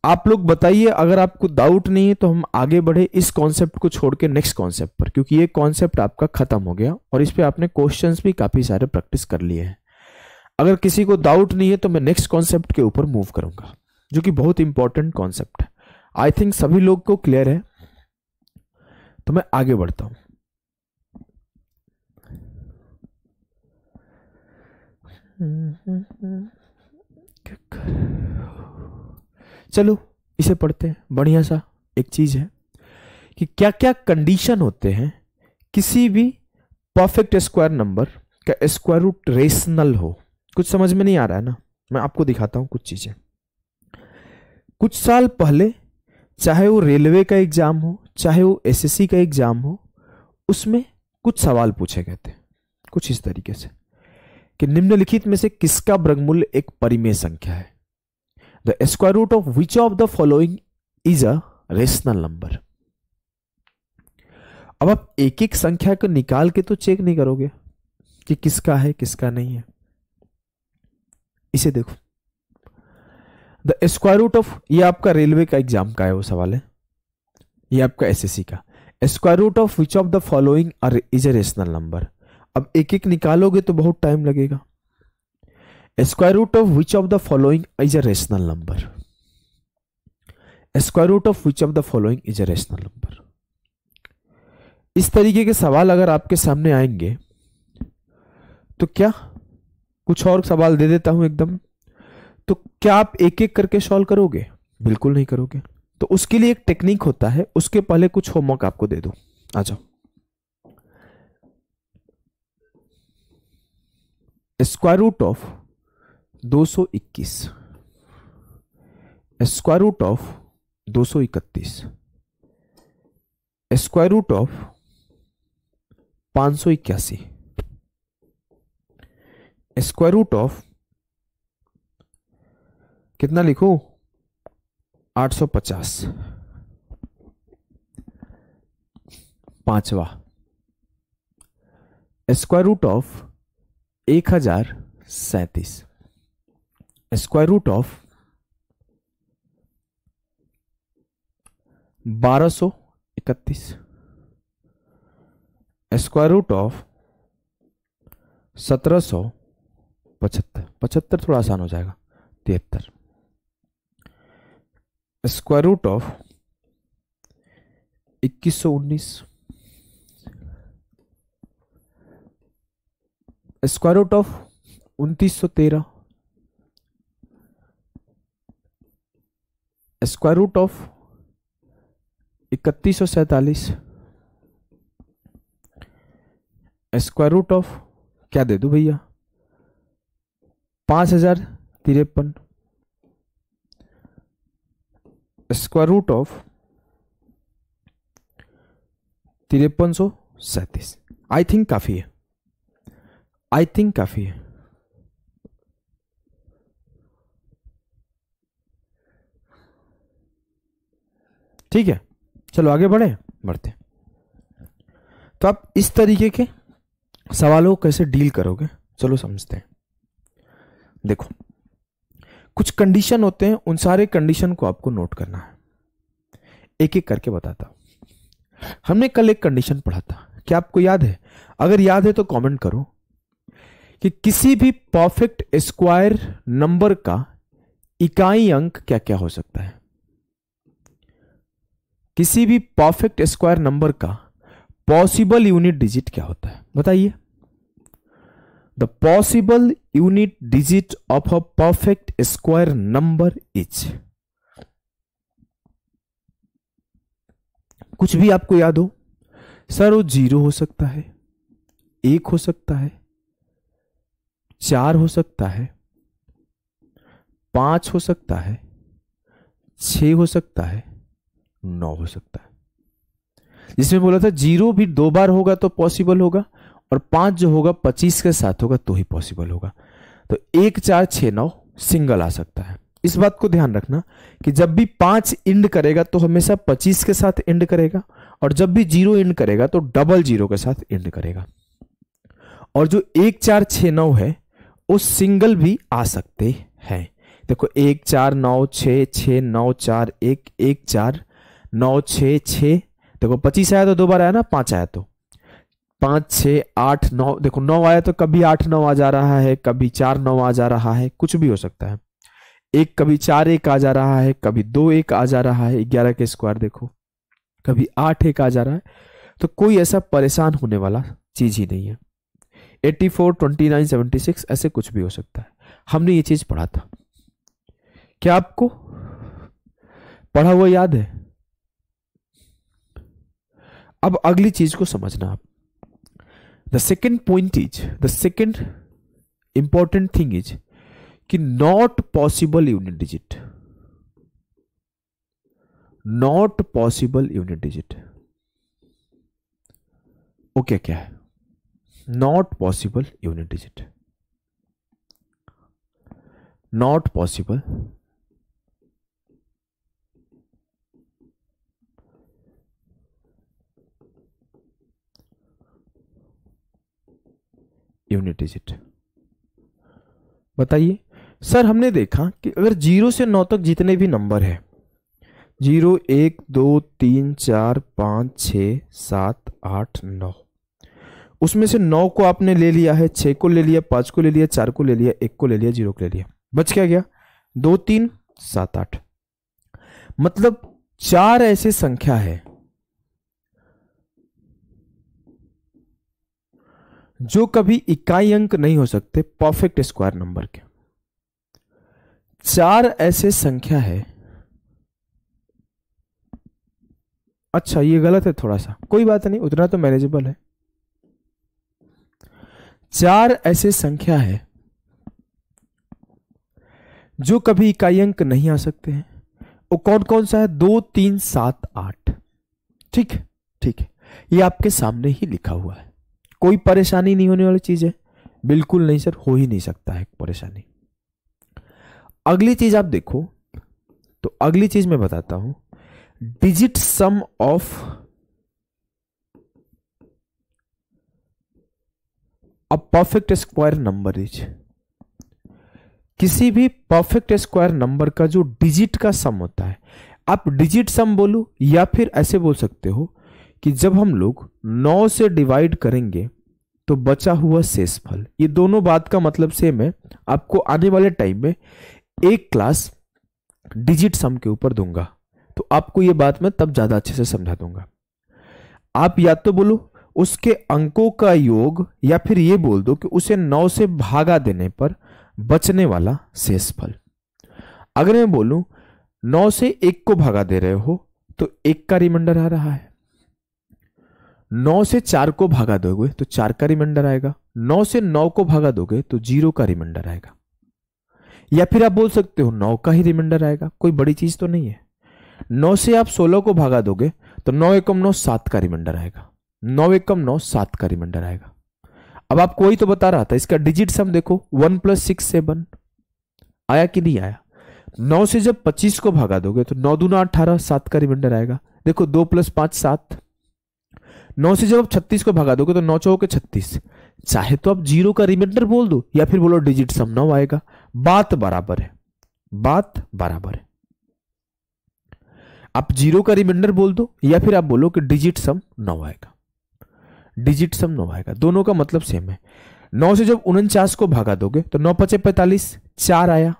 आप लोग बताइए, अगर आपको डाउट नहीं है तो हम आगे बढ़े इस कॉन्सेप्ट को छोड़ के नेक्स्ट कॉन्सेप्ट पर, क्योंकि ये कॉन्सेप्ट आपका खत्म हो गया और इस पे आपने क्वेश्चंस भी काफी सारे प्रैक्टिस कर लिए हैं। अगर किसी को डाउट नहीं है तो मैं नेक्स्ट कॉन्सेप्ट के ऊपर मूव करूंगा, जो कि बहुत इंपॉर्टेंट कॉन्सेप्ट है। आई थिंक सभी लोग को क्लियर है, तो मैं आगे बढ़ता हूं। चलो इसे पढ़ते हैं। बढ़िया सा एक चीज है कि क्या क्या कंडीशन होते हैं किसी भी परफेक्ट स्क्वायर नंबर का स्क्वायर रूट रेशनल हो। कुछ समझ में नहीं आ रहा है ना? मैं आपको दिखाता हूं कुछ चीजें। कुछ साल पहले, चाहे वो रेलवे का एग्जाम हो, चाहे वो एसएससी का एग्जाम हो, उसमें कुछ सवाल पूछे गए थे कुछ इस तरीके से कि निम्नलिखित में से किसका वर्गमूल एक परिमेय संख्या है? The square root of which of the following is a rational number. अब आप एक एक संख्या को निकाल के तो चेक नहीं करोगे कि किसका है किसका नहीं है। इसे देखो, द स्क्वायर रूट ऑफ, ये आपका रेलवे का एग्जाम का है वो सवाल है, ये आपका एसएससी का। Square root of which of the following is a rational number. अब एक एक निकालोगे तो बहुत टाइम लगेगा। Square root of which of the following is a rational number. Square root of which of the following is a rational number. इस तरीके के सवाल अगर आपके सामने आएंगे तो क्या, कुछ और सवाल दे देता हूं एकदम, तो क्या आप एक एक करके सॉल्व करोगे? बिल्कुल नहीं करोगे। तो उसके लिए एक टेक्निक होता है, उसके पहले कुछ होमवर्क आपको दे दूं। आ जाओ। Square root of 221, square root of 231, square root of 581, square root of कितना लिखूं? 850। पांचवा, square root of 1037, square root of 1231, square root of 1775, 75 थोड़ा आसान हो जाएगा, 73, square root of 2119, square root of 2913, square root of 3147, square root of क्या दे दूं भैया? 5053, square root of 5337। I think काफी है, आई थिंक काफी है। ठीक है, चलो आगे बढ़ते। तो आप इस तरीके के सवालों को कैसे डील करोगे, चलो समझते हैं। देखो, कुछ कंडीशन होते हैं, उन सारे कंडीशन को आपको नोट करना है। एक एक करके बताता हूं। हमने कल एक कंडीशन पढ़ा था, क्या आपको याद है? अगर याद है तो कमेंट करो कि किसी भी परफेक्ट स्क्वायर नंबर का इकाई अंक क्या क्या हो सकता है। किसी भी परफेक्ट स्क्वायर नंबर का पॉसिबल यूनिट डिजिट क्या होता है, बताइए। The possible unit digit of a perfect square number is, कुछ भी आपको याद हो सर, वो 0 हो सकता है, 1 हो सकता है, 4 हो सकता है, 5 हो सकता है, 6 हो सकता है, 9 हो सकता है। जिसमें बोला था 0 भी 2 बार होगा तो पॉसिबल होगा, और 5 जो होगा 25 के साथ होगा तो ही पॉसिबल होगा। तो 1 4 6 9 सिंगल आ सकता है। इस बात को ध्यान रखना कि जब भी 5 एंड करेगा तो हमेशा 25 के साथ एंड करेगा, और जब भी 0 एंड करेगा तो डबल 0 के साथ एंड करेगा। और जो 1 4 6 9 है वो सिंगल भी आ सकते हैं। देखो 1 4 9 6 6 9 4 1 1 4 9 6 6, देखो 25 आया तो 2 बार आया ना, 5 आया तो 5 6 8 9, देखो 9 आया तो कभी 8 9 आ जा रहा है, कभी 4 9 आ जा रहा है, कुछ भी हो सकता है। एक कभी 4 1 आ जा रहा है, कभी 2 1 आ जा रहा है, 11 के स्क्वायर देखो, कभी 8 1 आ जा रहा है। तो कोई ऐसा परेशान होने वाला चीज ही नहीं है। 84 29 76 ऐसे कुछ भी हो सकता है। हमने ये चीज पढ़ा था, क्या आपको पढ़ा हुआ याद है? अब अगली चीज को समझना आप। The second point is, the second important thing is कि not possible unit digit, not possible unit digit. Okay क्या है? Not possible unit digit, not possible unit digit. बताइए सर, हमने देखा कि अगर 0 से 9 तक जितने भी नंबर है, 0 1 2 3 4 5 6 7 8 9, उसमें से 9 को आपने ले लिया है, 6 को ले लिया, 5 को ले लिया, 4 को ले लिया, 1 को ले लिया, 0 को ले लिया, बच क्या गया? 2 3 7 8। मतलब 4 ऐसे संख्या है जो कभी इकाई अंक नहीं हो सकते परफेक्ट स्क्वायर नंबर के। 4 ऐसे संख्या है, अच्छा ये गलत है थोड़ा सा, कोई बात नहीं, उतना तो मैनेजेबल है। 4 ऐसे संख्या है जो कभी इकाई अंक नहीं आ सकते हैं। वो कौन कौन सा है? 2 3 7 8। ठीक है, ठीक है, ये आपके सामने ही लिखा हुआ है, कोई परेशानी नहीं होने वाली चीज है, बिल्कुल नहीं सर, हो ही नहीं सकता है परेशानी। अगली चीज आप देखो, तो अगली चीज मैं बताता हूं, digit some of a perfect square number is, किसी भी परफेक्ट स्क्वायर नंबर का जो डिजिट का सम होता है, आप डिजिट सम बोलो या फिर ऐसे बोल सकते हो कि जब हम लोग 9 से डिवाइड करेंगे तो बचा हुआ शेषफल, ये दोनों बात का मतलब सेम है। आपको आने वाले टाइम में एक क्लास डिजिट सम के ऊपर दूंगा, तो आपको ये बात मैं तब ज्यादा अच्छे से समझा दूंगा। आप या तो बोलो उसके अंकों का योग, या फिर ये बोल दो कि उसे 9 से भागा देने पर बचने वाला शेषफल। अगर मैं बोलूं 9 से 1 को भागा दे रहे हो तो 1 का रिमाइंडर आ रहा है, 9 से 4 को भागा दोगे तो 4 का रिमाइंडर आएगा, 9 से 9 को भागा दोगे तो 0 का रिमाइंडर आएगा, या फिर आप बोल सकते हो 9 का ही रिमाइंडर आएगा, कोई बड़ी चीज तो नहीं है। 9 से आप 16 को भागा दोगे तो 9 एकम 9 7 का रिमाइंडर आएगा, 9 एकम 9 7 का रिमाइंडर आएगा। अब आपको वही तो बता रहा था, इसका डिजिट सम देखो 1 + 6 7 आया कि नहीं आया। 9 से जब 25 को भागा दोगे तो 9 दूना 18 7 का रिमाइंडर आएगा। देखो 2 + 5 7। 9 से जब आप 36 को भागा दोगे तो 9 चौके 36। चाहे तो आप 0 का रिमाइंडर बोल दो या फिर बोलो डिजिट सम 9 आएगा, बात बराबर है, बात बराबर है। आप 0 का रिमाइंडर बोल दो या फिर आप बोलो कि डिजिट सम 9 आएगा, डिजिट सम 9 आएगा, दोनों का मतलब सेम है। 9 से जब 49 को भागा दोगे तो 9 × 5 = 45, 4 आया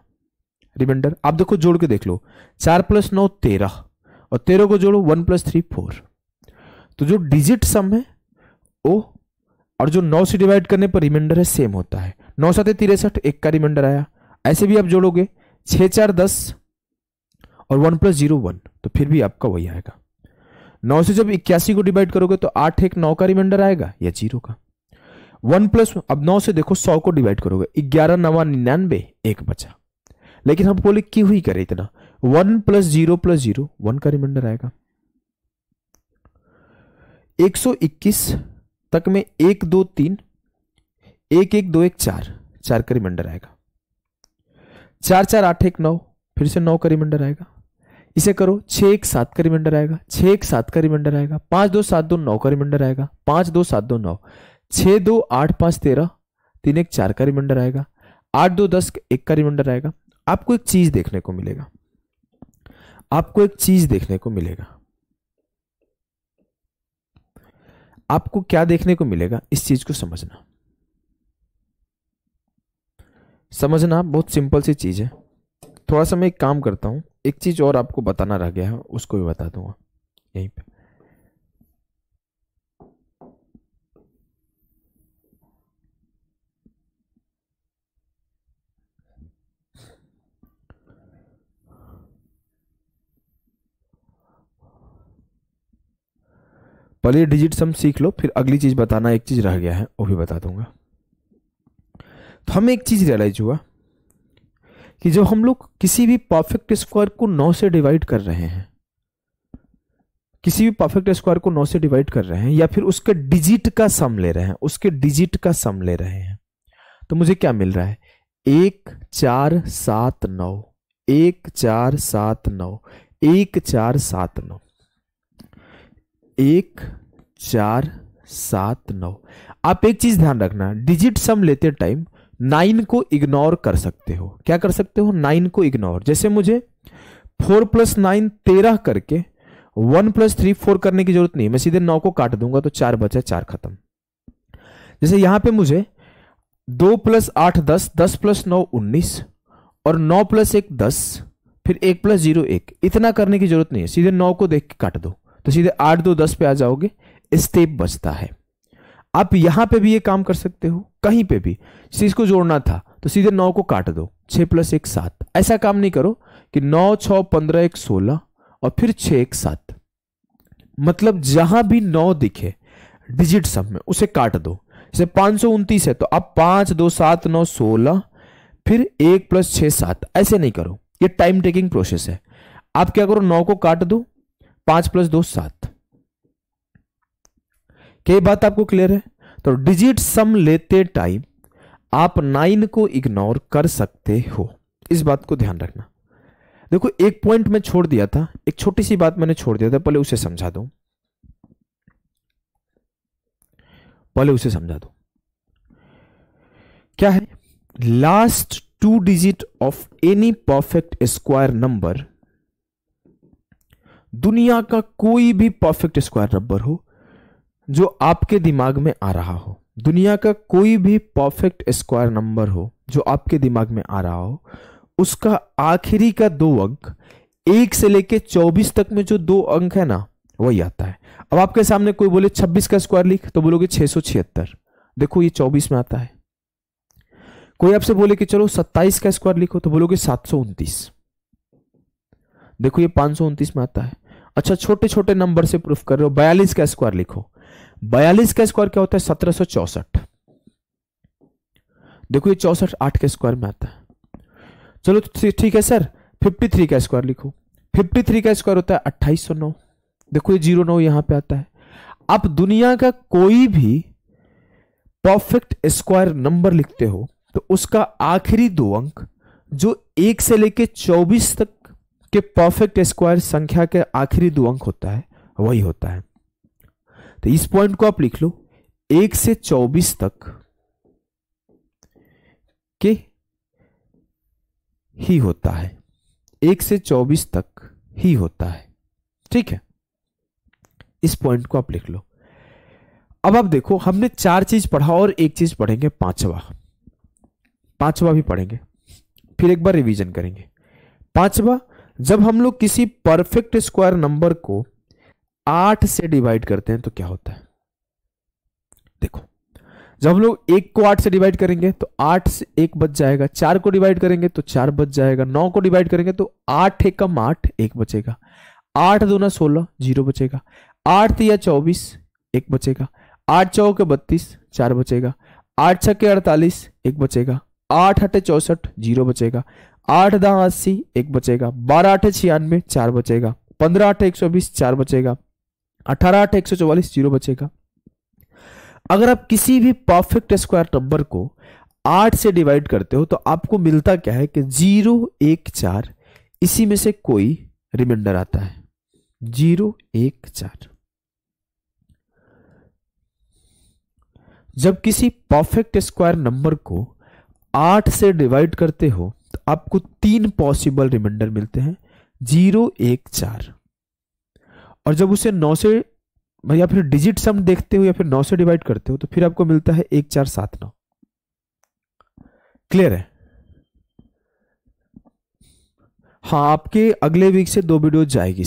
रिमाइंडर। आप देखो जोड़ के देख लो, 4 + 9 13, और 13 को जोड़ो 1 + 3 4। तो जो डिजिट सम है वो और जो 9 से डिवाइड करने पर रिमाइंडर है सेम होता है। 9 × 7 = 63, 1 का रिमाइंडर आया। ऐसे भी आप जोड़ोगे 6 × 4 = 10 और 1 + 0 1, तो फिर भी आपका वही आएगा। 9 से जब 81 को डिवाइड करोगे तो 8 1 9 का रिमाइंडर आएगा या 0 का। 1 + अब 9 से देखो 100 को डिवाइड करोगे 11 9 99, 1 बचा। लेकिन हम बोले क्यों ही करे इतना, 1 + 0 + 0 1 का रिमाइंडर आएगा। 121 तक में 1 2 3 1 1 2 1 4 4 का रिमाइंडर आएगा। 4 4 8 1 9, फिर से 9 का रिमाइंडर आएगा। इसे करो, 6 1 7 का रिमाइंडर आएगा, 6 1 7 का रिमाइंडर आएगा, 5 2 7 2 9 का रिमाइंडर आएगा, 5 2 7 2 9, 6 2 8 5 13, 3 1 4 का रिमाइंडर आएगा, 8 2 10 1 का रिमाइंडर आएगा। आपको एक चीज देखने को मिलेगा, आपको एक चीज देखने को मिलेगा। आपको क्या देखने को मिलेगा, इस चीज को समझना। समझना बहुत सिंपल सी चीज है। थोड़ा सा मैं एक काम करता हूं, एक चीज और आपको बताना रह गया है, उसको भी बता दूंगा यहीं पे। पहले डिजिट सम सीख लो, फिर अगली चीज बताना, एक चीज रह गया है वो भी बता दूंगा। तो हमें एक चीज रियलाइज हुआ कि जब हम लोग किसी भी परफेक्ट स्क्वायर को 9 से डिवाइड कर रहे हैं, किसी भी परफेक्ट स्क्वायर को 9 से डिवाइड कर रहे हैं, या फिर उसके डिजिट का सम ले रहे हैं, उसके डिजिट का सम ले रहे हैं, तो मुझे क्या मिल रहा है, 1 4 7 9, 1 4 7 9, 1 4 7 9, 1 4 7 9। आप एक चीज ध्यान रखना, डिजिट सम लेते टाइम 9 को इग्नोर कर सकते हो। क्या कर सकते हो, 9 को इग्नोर। जैसे मुझे 4 + 9 13 करके 1 + 3 4 करने की जरूरत नहीं, मैं सीधे 9 को काट दूंगा तो 4 बचा, 4 खत्म। जैसे यहां पे मुझे 2 + 8 10, 10 + 9 19, और 9 + 1 10, फिर 1 + 0 1, इतना करने की जरूरत नहीं है, सीधे 9 को देख के काट दो तो सीधे 8 2 10 पे आ जाओगे, स्टेप बचता है। आप यहां पे भी ये काम कर सकते हो, कहीं पे भी चीज को जोड़ना था तो सीधे 9 को काट दो, 6 + 1 7। ऐसा काम नहीं करो कि 9 6 15 1 16 और फिर 6 1 7। मतलब जहां भी 9 दिखे डिजिट सम में उसे काट दो। जैसे 529 है तो अब 5 2 7 9 16, फिर 1 + 6 7। ऐसे नहीं करो, ये टाइम टेकिंग प्रोसेस है। आप क्या करो, 9 को काट दो, 5 + 2 7। क्या बात आपको क्लियर है? तो डिजिट सम लेते टाइम आप 9 को इग्नोर कर सकते हो, इस बात को ध्यान रखना। देखो एक पॉइंट मैं छोड़ दिया था, एक छोटी सी बात मैंने छोड़ दिया था, पहले उसे समझा दूं, पहले उसे समझा दूं। क्या है, last 2 digit of any perfect square number, दुनिया का कोई भी परफेक्ट स्क्वायर नंबर हो जो आपके दिमाग में आ रहा हो, दुनिया का कोई भी परफेक्ट स्क्वायर नंबर हो जो आपके दिमाग में आ रहा हो, उसका आखिरी का 2 अंक 1 से लेके 24 तक में जो 2 अंक है ना, वही आता है। अब आपके सामने कोई बोले 26 का स्क्वायर लिख, तो बोलोगे 676। देखो ये 24 में आता है। कोई आपसे बोले कि चलो 27 का स्क्वायर लिखो, तो बोलोगे 729। देखो ये 529 में आता है। अच्छा छोटे छोटे नंबर से प्रूफ कर रहे हो, 42 का स्क्वायर लिखो, 42 का स्क्वायर क्या होता है, 1764। देखो ये 64 8 के स्क्वायर में आता है। चलो ठीक है सर, 53 का स्क्वायर लिखो, 53 का स्क्वायर होता है 2809। देखो ये 09 यहां पे आता है। आप दुनिया का कोई भी परफेक्ट स्क्वायर नंबर लिखते हो तो उसका आखिरी 2 अंक जो 1 से लेके 24 तक के परफेक्ट स्क्वायर संख्या के आखिरी 2 अंक होता है, वही होता है। तो इस पॉइंट को आप लिख लो, 1 से 24 तक के ही होता है, 1 से 24 तक ही होता है। ठीक है, इस पॉइंट को आप लिख लो। अब आप देखो हमने 4 चीज पढ़ा और एक चीज पढ़ेंगे, पांचवा भी पढ़ेंगे, फिर एक बार रिवीजन करेंगे। पांचवा, जब हम लोग किसी परफेक्ट स्क्वायर नंबर को 8 से डिवाइड करते हैं तो क्या होता है। देखो जब हम लोग 1 को 8 से डिवाइड करेंगे तो 8 से 1 बच जाएगा, 4 को डिवाइड करेंगे तो 4 बच जाएगा, 9 को डिवाइड करेंगे तो 8 1 कम 8 1 बचेगा, 8 2 16 0 बचेगा, 8 3 24 1 बचेगा, 8 4 के 32 4 बचेगा, 8 6 के 48 1 बचेगा, 8 8 64 0 बचेगा, 8 10 80 1 बचेगा, 12 8 96 4 बचेगा, 15 8 120 4 बचेगा, 18 8 144 0 बचेगा। अगर आप किसी भी परफेक्ट स्क्वायर नंबर को 8 से डिवाइड करते हो तो आपको मिलता क्या है कि 0 1 4, इसी में से कोई रिमाइंडर आता है 0 1 4। जब किसी परफेक्ट स्क्वायर नंबर को 8 से डिवाइड करते हो तो आपको 3 पॉसिबल रिमाइंडर मिलते हैं 0 1 4। और जब उसे 9 से या फिर डिजिट सम देखते हो या फिर 9 से डिवाइड करते हो तो फिर आपको मिलता है 1 4 7 9। क्लियर है? हाँ, आपके अगले वीक से 2 वीडियो जाएगी।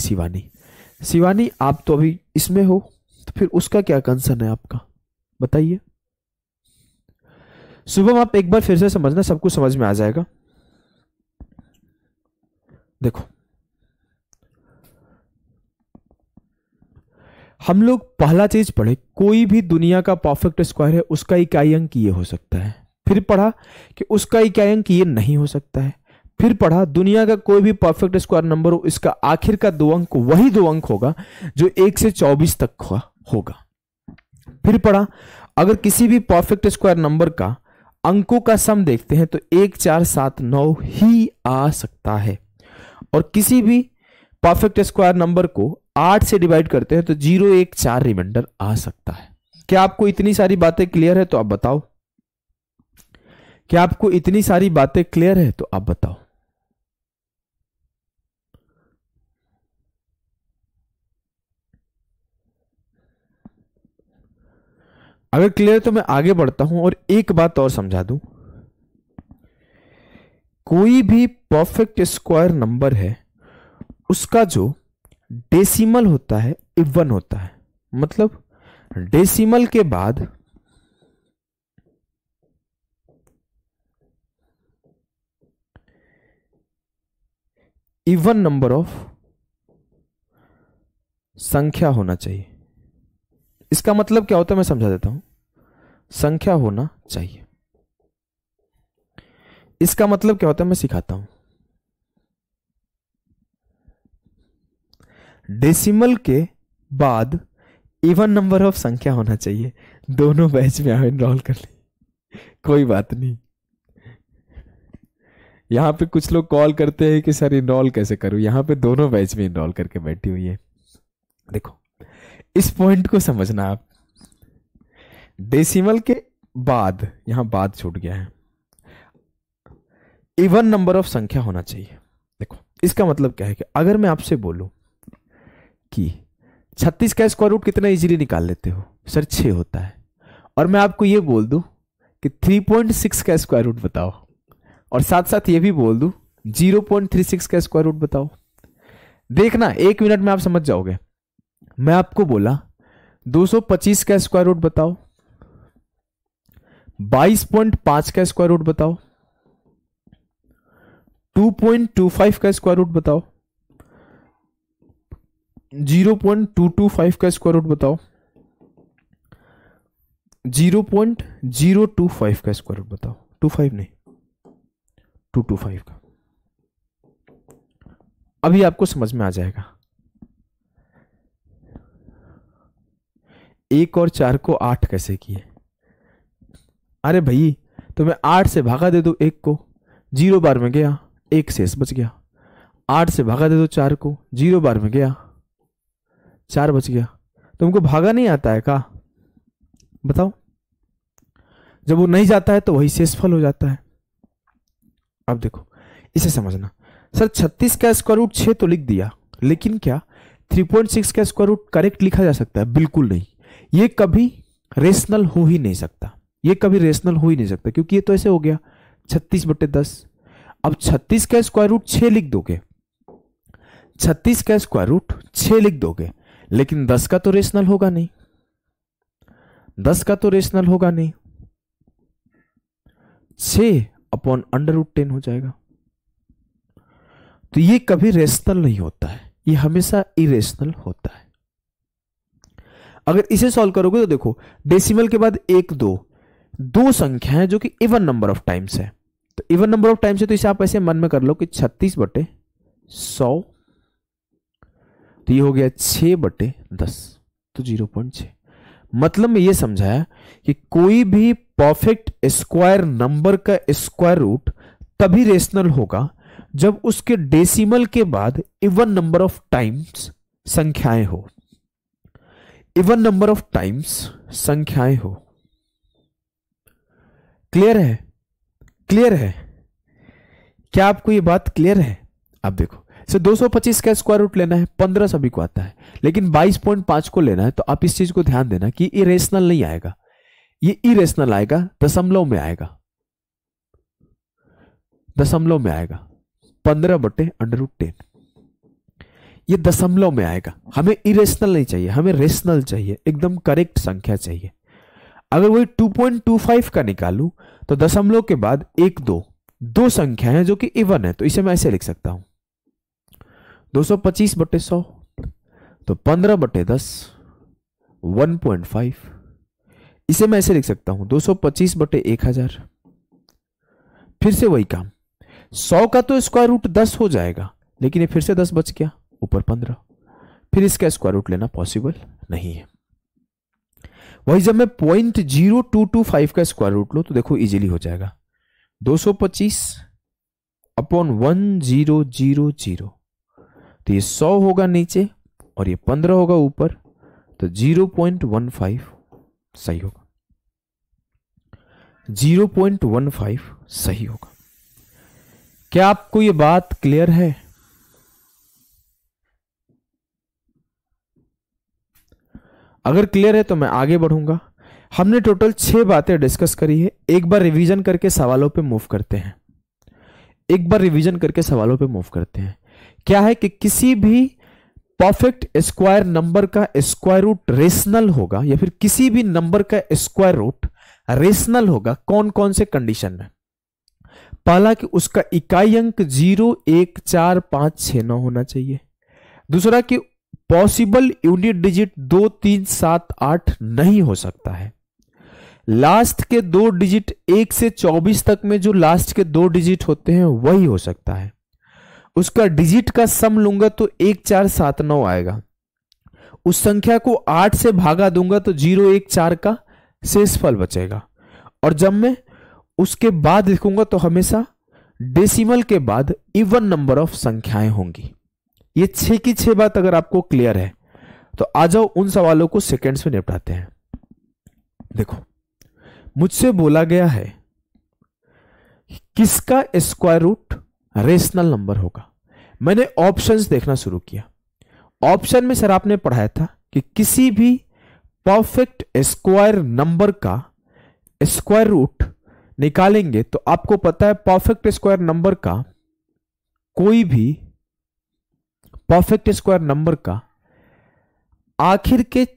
शिवानी आप तो अभी इसमें हो, तो फिर उसका क्या कंसर्न है आपका, बताइए। शुभम आप एक बार फिर से समझना, सब कुछ समझ में आ जाएगा। देखो, हम लोग पहला चीज पढ़े, कोई भी दुनिया का परफेक्ट स्क्वायर है उसका इकाई अंक ये हो सकता है। फिर पढ़ा कि उसका इकाई अंक ये नहीं हो सकता है। फिर पढ़ा दुनिया का कोई भी परफेक्ट स्क्वायर नंबर हो, इसका आखिर का 2 अंक वही 2 अंक होगा जो 1 से 24 तक होगा। फिर पढ़ा अगर किसी भी परफेक्ट स्क्वायर नंबर का अंकों का सम देखते हैं तो 1 4 7 9 ही आ सकता है। और किसी भी परफेक्ट स्क्वायर नंबर को 8 से डिवाइड करते हैं तो 0 1 4 रिमाइंडर आ सकता है। क्या आपको इतनी सारी बातें क्लियर है? तो आप बताओ। क्या आपको इतनी सारी बातें क्लियर है? तो आप बताओ। अगर क्लियर तो मैं आगे बढ़ता हूं और एक बात और समझा दूं। कोई भी परफेक्ट स्क्वायर नंबर है उसका जो डेसिमल होता है इवन होता है। मतलब डेसिमल के बाद इवन नंबर ऑफ संख्या होना चाहिए। इसका मतलब क्या होता है मैं समझा देता हूं। संख्या होना चाहिए, इसका मतलब क्या होता है मैं सिखाता हूं। डेसिमल के बाद इवन नंबर ऑफ संख्या होना चाहिए। दोनों बैच में एनरोल कर ली, कोई बात नहीं। यहां पे कुछ लोग कॉल करते हैं कि सर इनरोल कैसे करूं, यहां पे दोनों बैच में इनरोल करके बैठी हुई है। देखो, इस पॉइंट को समझना आप। डेसिमल के बाद, यहां बाद छूट गया है, इवन नंबर ऑफ संख्या होना चाहिए। देखो, इसका मतलब क्या है कि अगर मैं आपसे बोलूं कि 36 का स्क्वायर रूट कितना इजीली निकाल लेते हो, सर 6 होता है। और मैं आपको यह बोल दूं कि 3.6 का स्क्वायर रूट बताओ, और साथ साथ ये भी बोल दूं 0.36 का स्क्वायर रूट बताओ, देखना 1 मिनट में आप समझ जाओगे। मैं आपको बोला 225 का स्क्वायर रूट बताओ, 22.5 का स्क्वायर रूट बताओ, 2.25 का स्क्वायर रूट बताओ, 0.225 का स्क्वायर रूट बताओ, 0.025 का स्क्वायर रूट बताओ। 25 नहीं, 225 का। अभी आपको समझ में आ जाएगा। 1 और 4 को 8 कैसे किए? अरे भाई, तो मैं 8 से भागा दे दो 1 को, 0 बार में गया, 1 शेष बच गया। 8 से भागा दे दो 4 को, 0 बार में गया, 4 बच गया। तुमको भागा नहीं आता है का? बताओ। जब वो नहीं जाता है तो वही शेषफल हो जाता है। अब देखो, इसे समझना। सर 36 का स्क्वायर रूट 6 तो लिख दिया, लेकिन क्या 3.6 का स्क्वायर रूट करेक्ट लिखा जा सकता है? बिल्कुल नहीं। ये कभी रेशनल हो ही नहीं सकता, ये कभी रेशनल हो ही नहीं सकता, क्योंकि ये तो ऐसे हो गया 36/10। अब 36 का स्क्वायर रूट 6 लिख दोगे, 36 का स्क्वायर रूट 6 लिख दोगे, लेकिन 10 का तो रेशनल होगा नहीं, 10 का तो रेशनल होगा नहीं। 6/√10 हो जाएगा। तो ये कभी रेशनल नहीं होता है, ये हमेशा इरेशनल होता है। अगर इसे सॉल्व करोगे तो देखो, डेसिमल के बाद 1 2 दो संख्याएं जो कि इवन नंबर ऑफ टाइम्स है। तो इवन नंबर ऑफ टाइम्स है तो इसे आप ऐसे मन में कर लो कि 36/100, तो ये हो गया 6/10, तो 0.6। मतलब मैं ये समझाया कि कोई भी परफेक्ट स्क्वायर नंबर का स्क्वायर रूट तभी रेशनल होगा जब उसके डेसिमल के बाद इवन नंबर ऑफ टाइम्स संख्याएं हो, इवन नंबर ऑफ टाइम्स संख्याएं हो। क्लियर है? क्लियर है? क्या आपको ये बात क्लियर है? अब देखो, 225 का स्क्वायर रूट लेना है, 15 सभी को आता है, लेकिन 22.5 को लेना है, तो आप इस चीज को ध्यान देना कि इरेशनल नहीं आएगा, ये इरेशनल आएगा, दशमलव में आएगा, दशमलव में आएगा। 15/√10 ये दशमलव में आएगा। हमें इरेशनल नहीं चाहिए, हमें रेशनल चाहिए, एकदम करेक्ट संख्या चाहिए। अगर वही 2.25 का निकालूं तो दशमलव के बाद 1 2 दो संख्या है जो कि इवन है, तो इसे मैं ऐसे लिख सकता हूं 225/100, तो 15/10 1.5। इसे मैं ऐसे लिख सकता हूं 225/1000। फिर से वही काम, 100 का तो स्क्वायर रूट 10 हो जाएगा, लेकिन ये फिर से 10 बच गया, ऊपर 15, फिर इसका स्क्वायर रूट लेना पॉसिबल नहीं है। वही जब मैं 0.0225 का स्क्वायर रूट लो तो देखो इजीली हो जाएगा, 225/1000, तो ये 100 होगा नीचे और ये 15 होगा ऊपर, तो 0.15 सही होगा, 0.15 सही होगा। क्या आपको ये बात क्लियर है? अगर क्लियर है तो मैं आगे बढ़ूंगा। हमने टोटल 6 बातें डिस्कस करी है। एक बार रिवीजन करके सवालों पे मूव करते हैं, एक बार रिवीजन करके सवालों पे मूव करते हैं। क्या है कि किसी भी परफेक्ट स्क्वायर नंबर का स्क्वायर रूट रेशनल होगा, या फिर किसी भी नंबर का स्क्वायर रूट रेशनल होगा कौन कौन से कंडीशन में? पहला कि उसका इकाई अंक 0 1 4 5 6 9 होना चाहिए। दूसरा कि पॉसिबल यूनिट डिजिट 2 3 7 8 नहीं हो सकता है। लास्ट के 2 डिजिट 1 से 24 तक में जो लास्ट के 2 डिजिट होते हैं वही हो सकता है। उसका डिजिट का सम लूंगा तो 1 4 7 9 आएगा। उस संख्या को 8 से भागा दूंगा तो 0 1 4 का शेषफल बचेगा। और जब मैं उसके बाद लिखूंगा तो हमेशा डेसिमल के बाद इवन नंबर ऑफ संख्याएं होंगी। ये 6 की 6 बात अगर आपको क्लियर है तो आ जाओ उन सवालों को सेकंड्स में निपटाते हैं। देखो, मुझसे बोला गया है किसका स्क्वायर रूट रेशनल नंबर होगा। मैंने ऑप्शंस देखना शुरू किया। ऑप्शन में सर आपने पढ़ाया था कि किसी भी परफेक्ट स्क्वायर नंबर का स्क्वायर रूट निकालेंगे तो आपको पता है परफेक्ट स्क्वायर नंबर का, कोई भी परफेक्ट स्क्वायर नंबर का आखिर के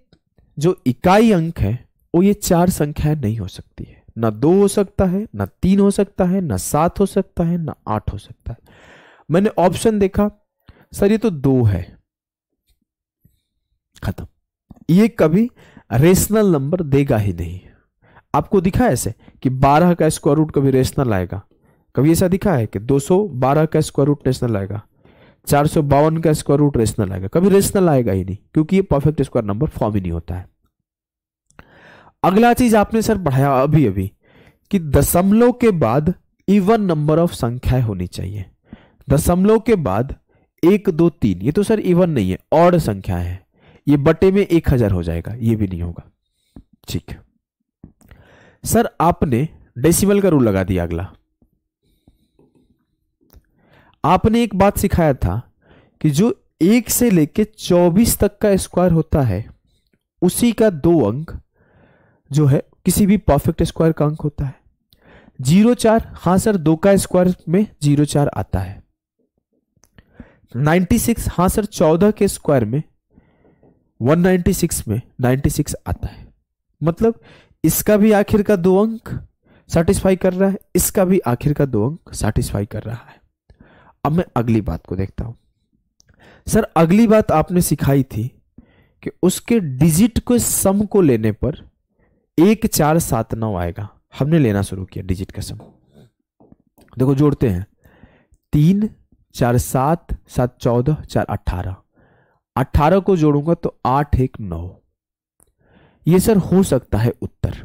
जो इकाई अंक है वो ये 4 संख्याएं नहीं हो सकती है। ना 2 हो सकता है, ना 3 हो सकता है, ना 7 हो सकता है, ना 8 हो सकता है। मैंने ऑप्शन देखा, सर ये तो 2 है, खत्म, ये कभी रेशनल नंबर देगा ही नहीं। आपको दिखा है ऐसे कि 12 का स्क्वायर रूट कभी रेशनल आएगा? कभी ऐसा दिखा है कि 212 का स्क्वायर रूट रेशनल आएगा, 452 का स्क्वायर रूट रेशनल आएगा? कभी रेशनल आएगा ही नहीं, क्योंकि ये परफेक्ट स्क्वायर नंबर फॉर्म ही नहीं होता है। अगला चीज आपने सर पढ़ाया अभी अभी कि दशमलव के बाद इवन नंबर ऑफ संख्याएं होनी चाहिए। दशमलव के बाद 1 2 3 ये तो सर इवन नहीं है, ऑड संख्या है, ये बटे में 1000 हो जाएगा, ये भी नहीं होगा। ठीक है सर, आपने डेसिमल का रूल लगा दिया। अगला आपने एक बात सिखाया था कि जो 1 से लेके 24 तक का स्क्वायर होता है उसी का 2 अंक जो है किसी भी परफेक्ट स्क्वायर का अंक होता है। 0 4, हां सर 2 का स्क्वायर में 0 4 आता है। 96, हां सर 14 के स्क्वायर में 196 में 96 आता है। मतलब इसका भी आखिर का 2 अंक सेटिस्फाई कर रहा है, इसका भी आखिर का 2 अंक सेटिस्फाई कर रहा है। अब मैं अगली बात को देखता हूं। सर अगली बात आपने सिखाई थी कि उसके डिजिट को सम को लेने पर 1 4 7 9 आएगा। हमने लेना शुरू किया डिजिट का सम। देखो जोड़ते हैं, 3 4 7 7 14 4 18, 18 को जोड़ूंगा तो 8 1 9। ये सर हो सकता है उत्तर,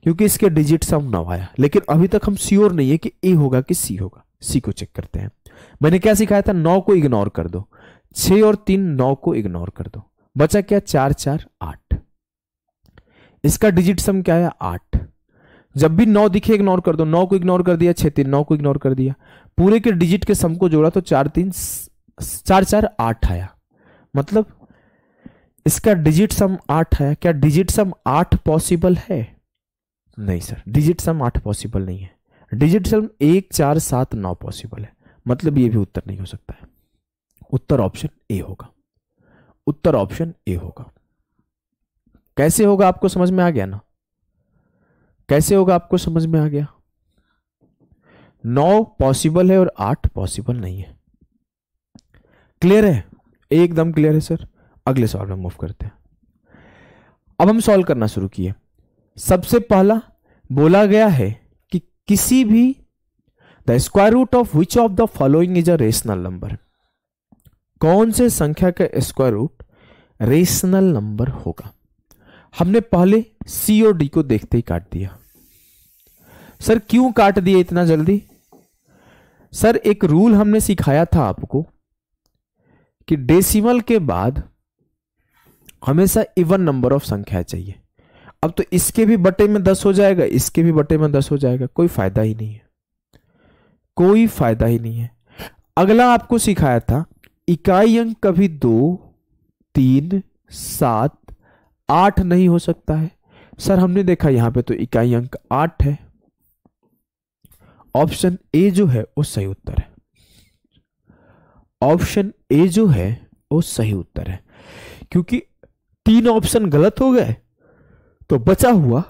क्योंकि इसके डिजिट सम 9 आया, लेकिन अभी तक हम श्योर नहीं है कि ए होगा कि सी होगा। सी को चेक करते हैं। मैंने क्या सिखाया था, 9 को इग्नोर कर दो, 6 और 3 9 को इग्नोर कर दो, बचा क्या 4 4 8। इसका डिजिट सम क्या है 8। जब भी 9 दिखे इग्नोर कर दो, 9 को इग्नोर कर दिया 6 3 9 को इग्नोर कर दिया, पूरे के डिजिट के सम को जोड़ा तो 4 4 8 आया। मतलब इसका डिजिट सम 8 आया। क्या डिजिट सम 8 पॉसिबल है? नहीं सर, डिजिट सम 8 पॉसिबल नहीं है। डिजिट सम 1 4 7 9 पॉसिबल है। मतलब ये भी उत्तर नहीं हो सकता है। उत्तर ऑप्शन ए होगा। उत्तर ऑप्शन ए होगा। कैसे होगा आपको समझ में आ गया ना? कैसे होगा आपको समझ में आ गया? 9 पॉसिबल है और 8 पॉसिबल नहीं है। क्लियर है? एकदम क्लियर है सर। अगले सवाल में मूव करते हैं। अब हम सॉल्व करना शुरू किए। सबसे पहला बोला गया है कि किसी भी the square root of which of the following is a rational number. कौन से संख्या का स्क्वायर रूट रेशनल नंबर होगा? हमने पहले सी और डी को देखते ही काट दिया। सर क्यों काट दिया इतना जल्दी? सर एक रूल हमने सिखाया था आपको कि डेसिमल के बाद हमेशा इवन नंबर ऑफ संख्या चाहिए। अब तो इसके भी बटे में 10 हो जाएगा, इसके भी बटे में 10 हो जाएगा, कोई फायदा ही नहीं है, कोई फायदा ही नहीं है। अगला आपको सिखाया था इकाई अंक कभी 2 3 7 8 नहीं हो सकता है। सर हमने देखा यहां पे तो इकाई अंक 8 है। ऑप्शन ए जो है वो सही उत्तर है। ऑप्शन ए जो है वो सही उत्तर है, क्योंकि 3 ऑप्शन गलत हो गए तो बचा हुआ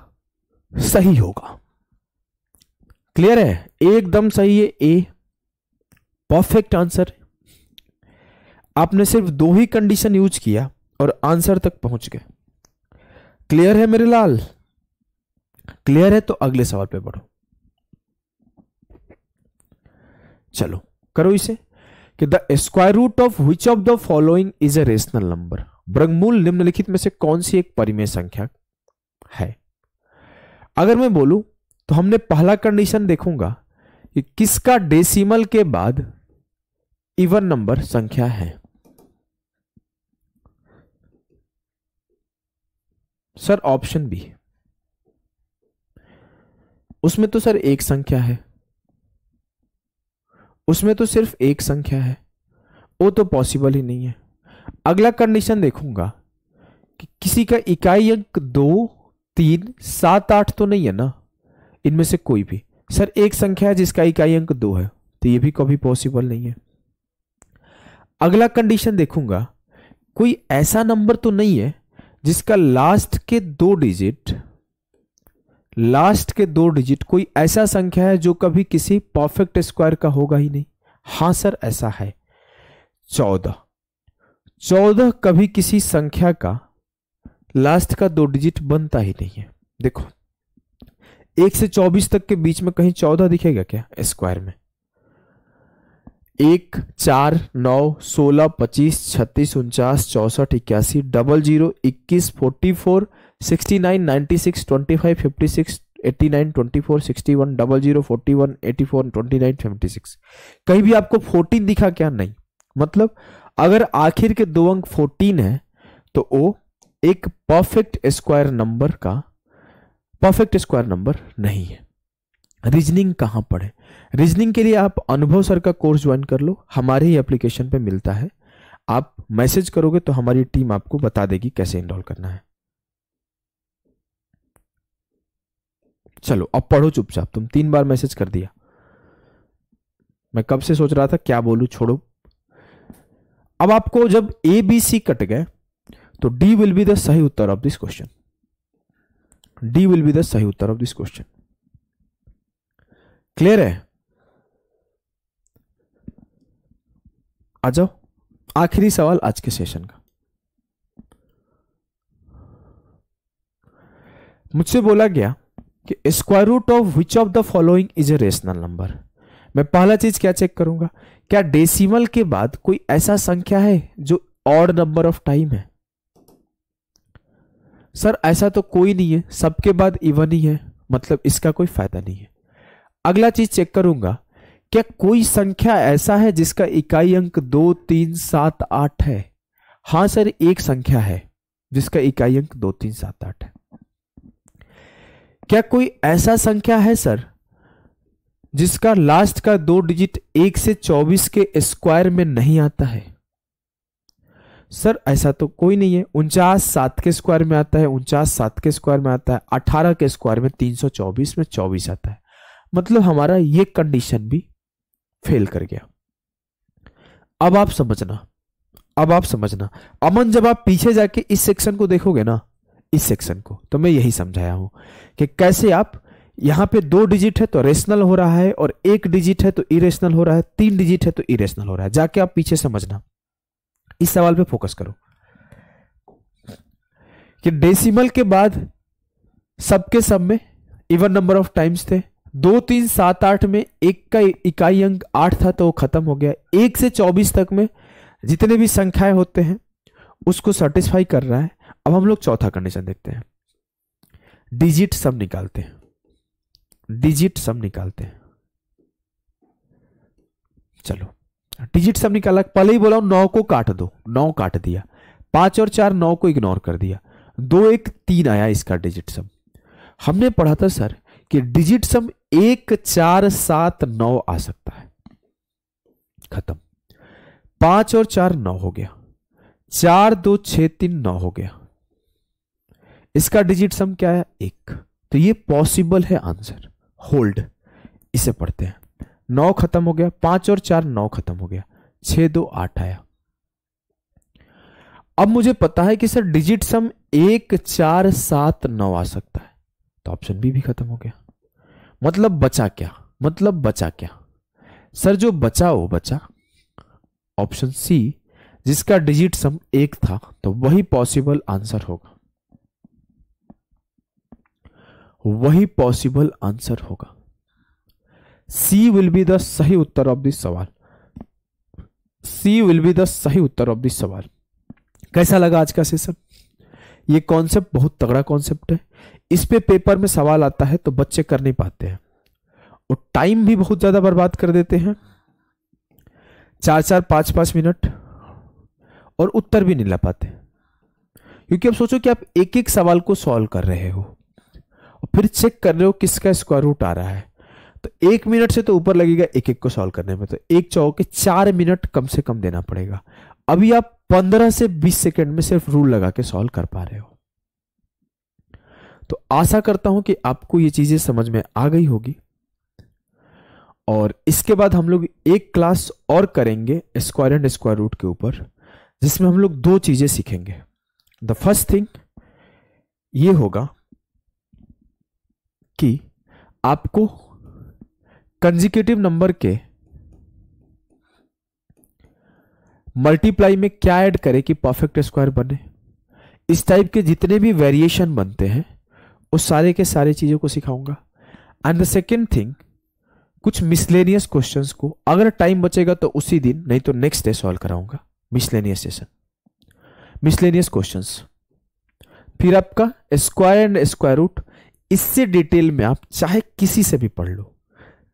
सही होगा। क्लियर है? एकदम सही है। A perfect answer. आपने सिर्फ 2 ही कंडीशन यूज किया और आंसर तक पहुंच गए। क्लियर है मेरे लाल? क्लियर है तो अगले सवाल पे बढ़ो। चलो करो इसे कि the square root of which of the following is a rational number. वर्गमूल निम्नलिखित में से कौन सी एक परिमेय संख्या है? अगर मैं बोलूं तो हमने पहला कंडीशन देखूंगा कि किसका डेसिमल के बाद इवन नंबर संख्या है। Sir option B. उसमें तो सर एक संख्या है, उसमें तो सिर्फ एक संख्या है, वो तो पॉसिबल ही नहीं है। अगला कंडीशन देखूंगा कि किसी का इकाई अंक 2 3 7 8 तो नहीं है ना, इनमें से कोई भी। सर एक संख्या है जिसका इकाई अंक 2 है, तो ये भी कभी पॉसिबल नहीं है। अगला कंडीशन देखूंगा कोई ऐसा नंबर तो नहीं है जिसका लास्ट के 2 डिजिट कोई ऐसा संख्या है जो कभी किसी परफेक्ट स्क्वायर का होगा ही नहीं। हां सर ऐसा है। 14 कभी किसी संख्या का लास्ट का 2 डिजिट बनता ही नहीं है। देखो 1 से 24 तक के बीच में कहीं 14 दिखेगा क्या स्क्वायर में? 1 4 9 16 25 36 49 64 81 00 21 44 69 96 25 56 89 24 61 00 41 84 29 76। कहीं भी आपको 14 दिखा क्या? नहीं। मतलब अगर आखिर के 2 अंक 14 है तो वो एक परफेक्ट स्क्वायर नंबर नहीं है। रीजनिंग कहां पढ़े? रीजनिंग के लिए आप अनुभव सर का कोर्स ज्वाइन कर लो, हमारे ही एप्लीकेशन पे मिलता है। आप मैसेज करोगे तो हमारी टीम आपको बता देगी कैसे इनरोल करना है। चलो अब पढ़ो चुपचाप। तुम 3 बार मैसेज कर दिया। मैं कब से सोच रहा था क्या बोलूं, छोड़ो। अब आपको जब ए बी सी कट गए तो डी विल बी द सही उत्तर of this question. D will be the सही उत्तर ऑफ दिस क्वेश्चन। क्लियर है? आ जाओ आखिरी सवाल आज के सेशन का। मुझसे बोला गया कि square root of which of the following is a rational number. मैं पहला चीज क्या चेक करूंगा, क्या डेसिमल के बाद कोई ऐसा संख्या है जो ऑड नंबर ऑफ टाइम है? सर ऐसा तो कोई नहीं है, सबके बाद इवन ही है, मतलब इसका कोई फायदा नहीं है। अगला चीज चेक करूंगा, क्या कोई संख्या ऐसा है जिसका इकाई अंक 2, 3, 7, 8 है? हाँ सर, एक संख्या है जिसका इकाई अंक 2, 3, 7, 8 है। क्या कोई ऐसा संख्या है सर जिसका लास्ट का 2 डिजिट 1 से 24 के स्क्वायर में नहीं आता है? सर ऐसा तो कोई नहीं है। 49 7 के स्क्वायर में आता है, 49 7 के स्क्वायर में आता है, 18 के स्क्वायर में 324 में 24 आता है। मतलब हमारा ये कंडीशन भी फेल कर गया। अब आप समझना, अमन, जब आप पीछे जाके इस सेक्शन को देखोगे ना, इस सेक्शन को, तो मैं यही समझाया हूं कि कैसे आप यहां पे 2 डिजिट है तो रेशनल हो रहा है, और 1 डिजिट है तो इरेशनल हो रहा है, 3 डिजिट है तो इरेशनल हो रहा है। जाके आप पीछे समझना, इस सवाल पे फोकस करो कि डेसिमल के बाद सबके सब में इवन नंबर ऑफ टाइम्स थे। 2, 3, 7, 8 में एक का इकाई अंक 8 था तो वो खत्म हो गया। 1 से 24 तक में जितने भी संख्याएं होते हैं उसको सेटिस्फाई कर रहा है। अब हम लोग चौथा कंडीशन देखते हैं, डिजिट सम निकालते हैं। चलो डिजिट सम निकाला, पहले ही बोला 9 को काट दो, 9 काट दिया, 5 और 4 9 को इग्नोर कर दिया, 2 1 3 आया इसका डिजिट सम। हमने पढ़ा था सर कि डिजिट सम 1 4 7 9 आ सकता है, खत्म। 5 और 4 9 हो गया, 4 2 6 3 9 हो गया। इसका डिजिट सम क्या है? 1। तो ये पॉसिबल है आंसर। होल्ड, इसे पढ़ते हैं। 9 खत्म हो गया, 5 और 4 9 खत्म हो गया, 6 2 8 आया। अब मुझे पता है कि सर डिजिट सम 1 4 7 9 आ सकता है, तो ऑप्शन बी भी खत्म हो गया। मतलब बचा क्या? सर जो बचा वो बचा ऑप्शन सी, जिसका डिजिट सम 1 था, तो वही पॉसिबल आंसर होगा, सी विल बी द सही उत्तर ऑफ दिस सवाल। कैसा लगा आज का सेशन? ये कॉन्सेप्ट बहुत तगड़ा कॉन्सेप्ट है। इस पे पेपर में सवाल आता है तो बच्चे कर नहीं पाते हैं, और टाइम भी बहुत ज्यादा बर्बाद कर देते हैं, 4 5 5 मिनट, और उत्तर भी नहीं ला पाते। क्योंकि अब सोचो कि आप एक एक सवाल को सॉल्व कर रहे हो और फिर चेक कर रहे हो किसका स्क्वायर रूट आ रहा है, तो 1 मिनट से तो ऊपर लगेगा एक एक को सॉल्व करने में, तो 1 चौके 4 मिनट कम से कम देना पड़ेगा। अभी आप 15 से 20 सेकेंड में सिर्फ रूल लगा के सॉल्व कर पा रहे हो। तो आशा करता हूं कि आपको ये चीजें समझ में आ गई होगी, और इसके बाद हम लोग एक क्लास और करेंगे स्क्वायर एंड स्क्वायर रूट के ऊपर, जिसमें हम लोग 2 चीजें सीखेंगे। द फर्स्ट थिंग ये होगा कि आपको कंजिक्यूटिव नंबर के मल्टीप्लाई में क्या ऐड करे कि परफेक्ट स्क्वायर बने। इस टाइप के जितने भी वेरिएशन बनते हैं उस सारे के सारे चीजों को सिखाऊंगा। एंड द सेकेंड थिंग, कुछ मिसलेनियस क्वेश्चंस को अगर टाइम बचेगा तो उसी दिन, नहीं तो नेक्स्ट डे सॉल्व कराऊंगा मिसलेनियस सेशन, मिसलेनियस क्वेश्चंस। फिर आपका स्क्वायर एंड स्क्वायर रूट, इससे डिटेल में आप चाहे किसी से भी पढ़ लो,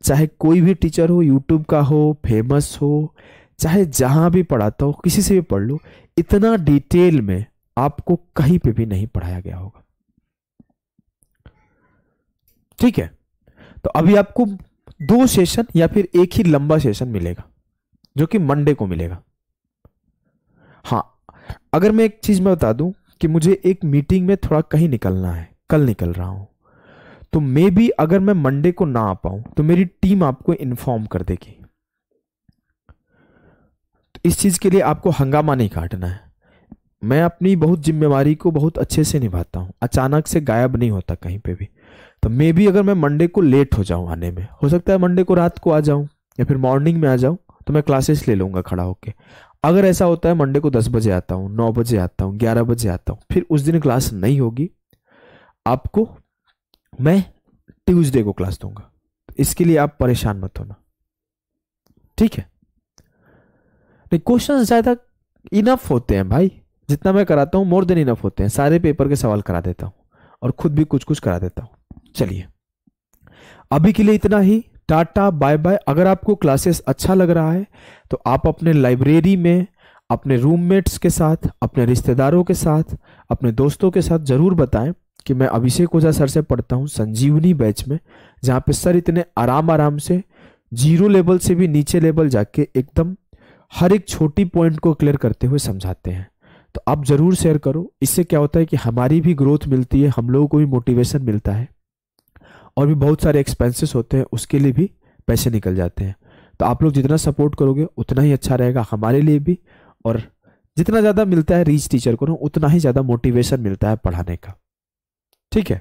चाहे कोई भी टीचर हो, यूट्यूब का हो, फेमस हो, चाहे जहां भी पढ़ाता हो, किसी से भी पढ़ लो, इतना डिटेल में आपको कहीं पे भी नहीं पढ़ाया गया होगा। ठीक है, तो अभी आपको 2 सेशन या फिर एक ही लंबा सेशन मिलेगा, जो कि मंडे को मिलेगा। हाँ, अगर मैं एक चीज में बता दूं कि मुझे एक मीटिंग में थोड़ा कहीं निकलना है, कल निकल रहा हूं, तो मे भी अगर मैं मंडे को ना आ पाऊं तो मेरी टीम आपको इन्फॉर्म कर देगी। तो इस चीज के लिए आपको हंगामा नहीं काटना है। मैं अपनी बहुत जिम्मेवारी को बहुत अच्छे से निभाता हूं, अचानक से गायब नहीं होता कहीं पे भी। तो मे भी अगर मैं मंडे को लेट हो जाऊं आने में, हो सकता है मंडे को रात को आ जाऊं या फिर मॉर्निंग में आ जाऊं, तो मैं क्लासेस ले लूंगा खड़ा होके। अगर ऐसा होता है मंडे को 10 बजे आता हूं, 9 बजे आता हूं, 11 बजे आता हूं, फिर उस दिन क्लास नहीं होगी, आपको मैं ट्यूसडे को क्लास दूंगा। इसके लिए आप परेशान मत होना, ठीक है? नहीं, क्वेश्चन ज्यादा इनफ होते हैं भाई, जितना मैं कराता हूँ मोर देन इनफ होते हैं, सारे पेपर के सवाल करा देता हूँ और खुद भी कुछ कुछ करा देता हूँ। चलिए अभी के लिए इतना ही, टाटा बाय बाय। अगर आपको क्लासेस अच्छा लग रहा है तो आप अपने लाइब्रेरी में अपने रूममेट्स के साथ, अपने रिश्तेदारों के साथ, अपने दोस्तों के साथ जरूर बताएं कि मैं अभिषेक ओझा सर से पढ़ता हूं संजीवनी बैच में, जहां पे सर इतने आराम आराम से जीरो लेवल से भी नीचे लेवल जाके एकदम हर एक छोटी पॉइंट को क्लियर करते हुए समझाते हैं। तो आप जरूर शेयर करो, इससे क्या होता है कि हमारी भी ग्रोथ मिलती है, हम लोगों को भी मोटिवेशन मिलता है, और भी बहुत सारे एक्सपेंसेस होते हैं उसके लिए भी पैसे निकल जाते हैं। तो आप लोग जितना सपोर्ट करोगे उतना ही अच्छा रहेगा हमारे लिए भी, और जितना ज़्यादा मिलता है रीच टीचर को ना उतना ही ज़्यादा मोटिवेशन मिलता है पढ़ाने का। ठीक है,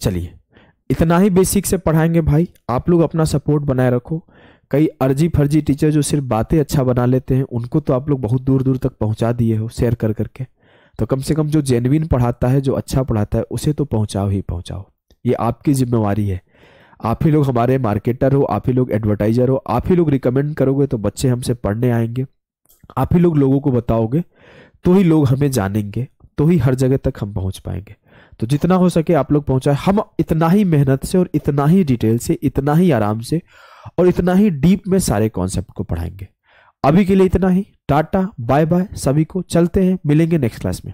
चलिए इतना ही बेसिक से पढ़ाएंगे भाई। आप लोग अपना सपोर्ट बनाए रखो। कई अर्जी फर्जी टीचर जो सिर्फ बातें अच्छा बना लेते हैं उनको तो आप लोग बहुत दूर दूर तक पहुंचा दिए हो शेयर कर करके, तो कम से कम जो जेन्युइन पढ़ाता है, जो अच्छा पढ़ाता है, उसे तो पहुंचाओ ही पहुंचाओ। ये आपकी जिम्मेवारी है। आप ही लोग हमारे मार्केटर हो, आप ही लोग एडवर्टाइजर हो, आप ही लोग रिकमेंड करोगे तो बच्चे हमसे पढ़ने आएंगे, आप ही लोग लोगों को बताओगे तो ही लोग हमें जानेंगे, तो ही हर जगह तक हम पहुंच पाएंगे। तो जितना हो सके आप लोग पहुंचाए। हम इतना ही मेहनत से और इतना ही डिटेल से, इतना ही आराम से और इतना ही डीप में सारे कॉन्सेप्ट को पढ़ाएंगे। अभी के लिए इतना ही, टाटा बाय बाय सभी को, चलते हैं, मिलेंगे नेक्स्ट क्लास में।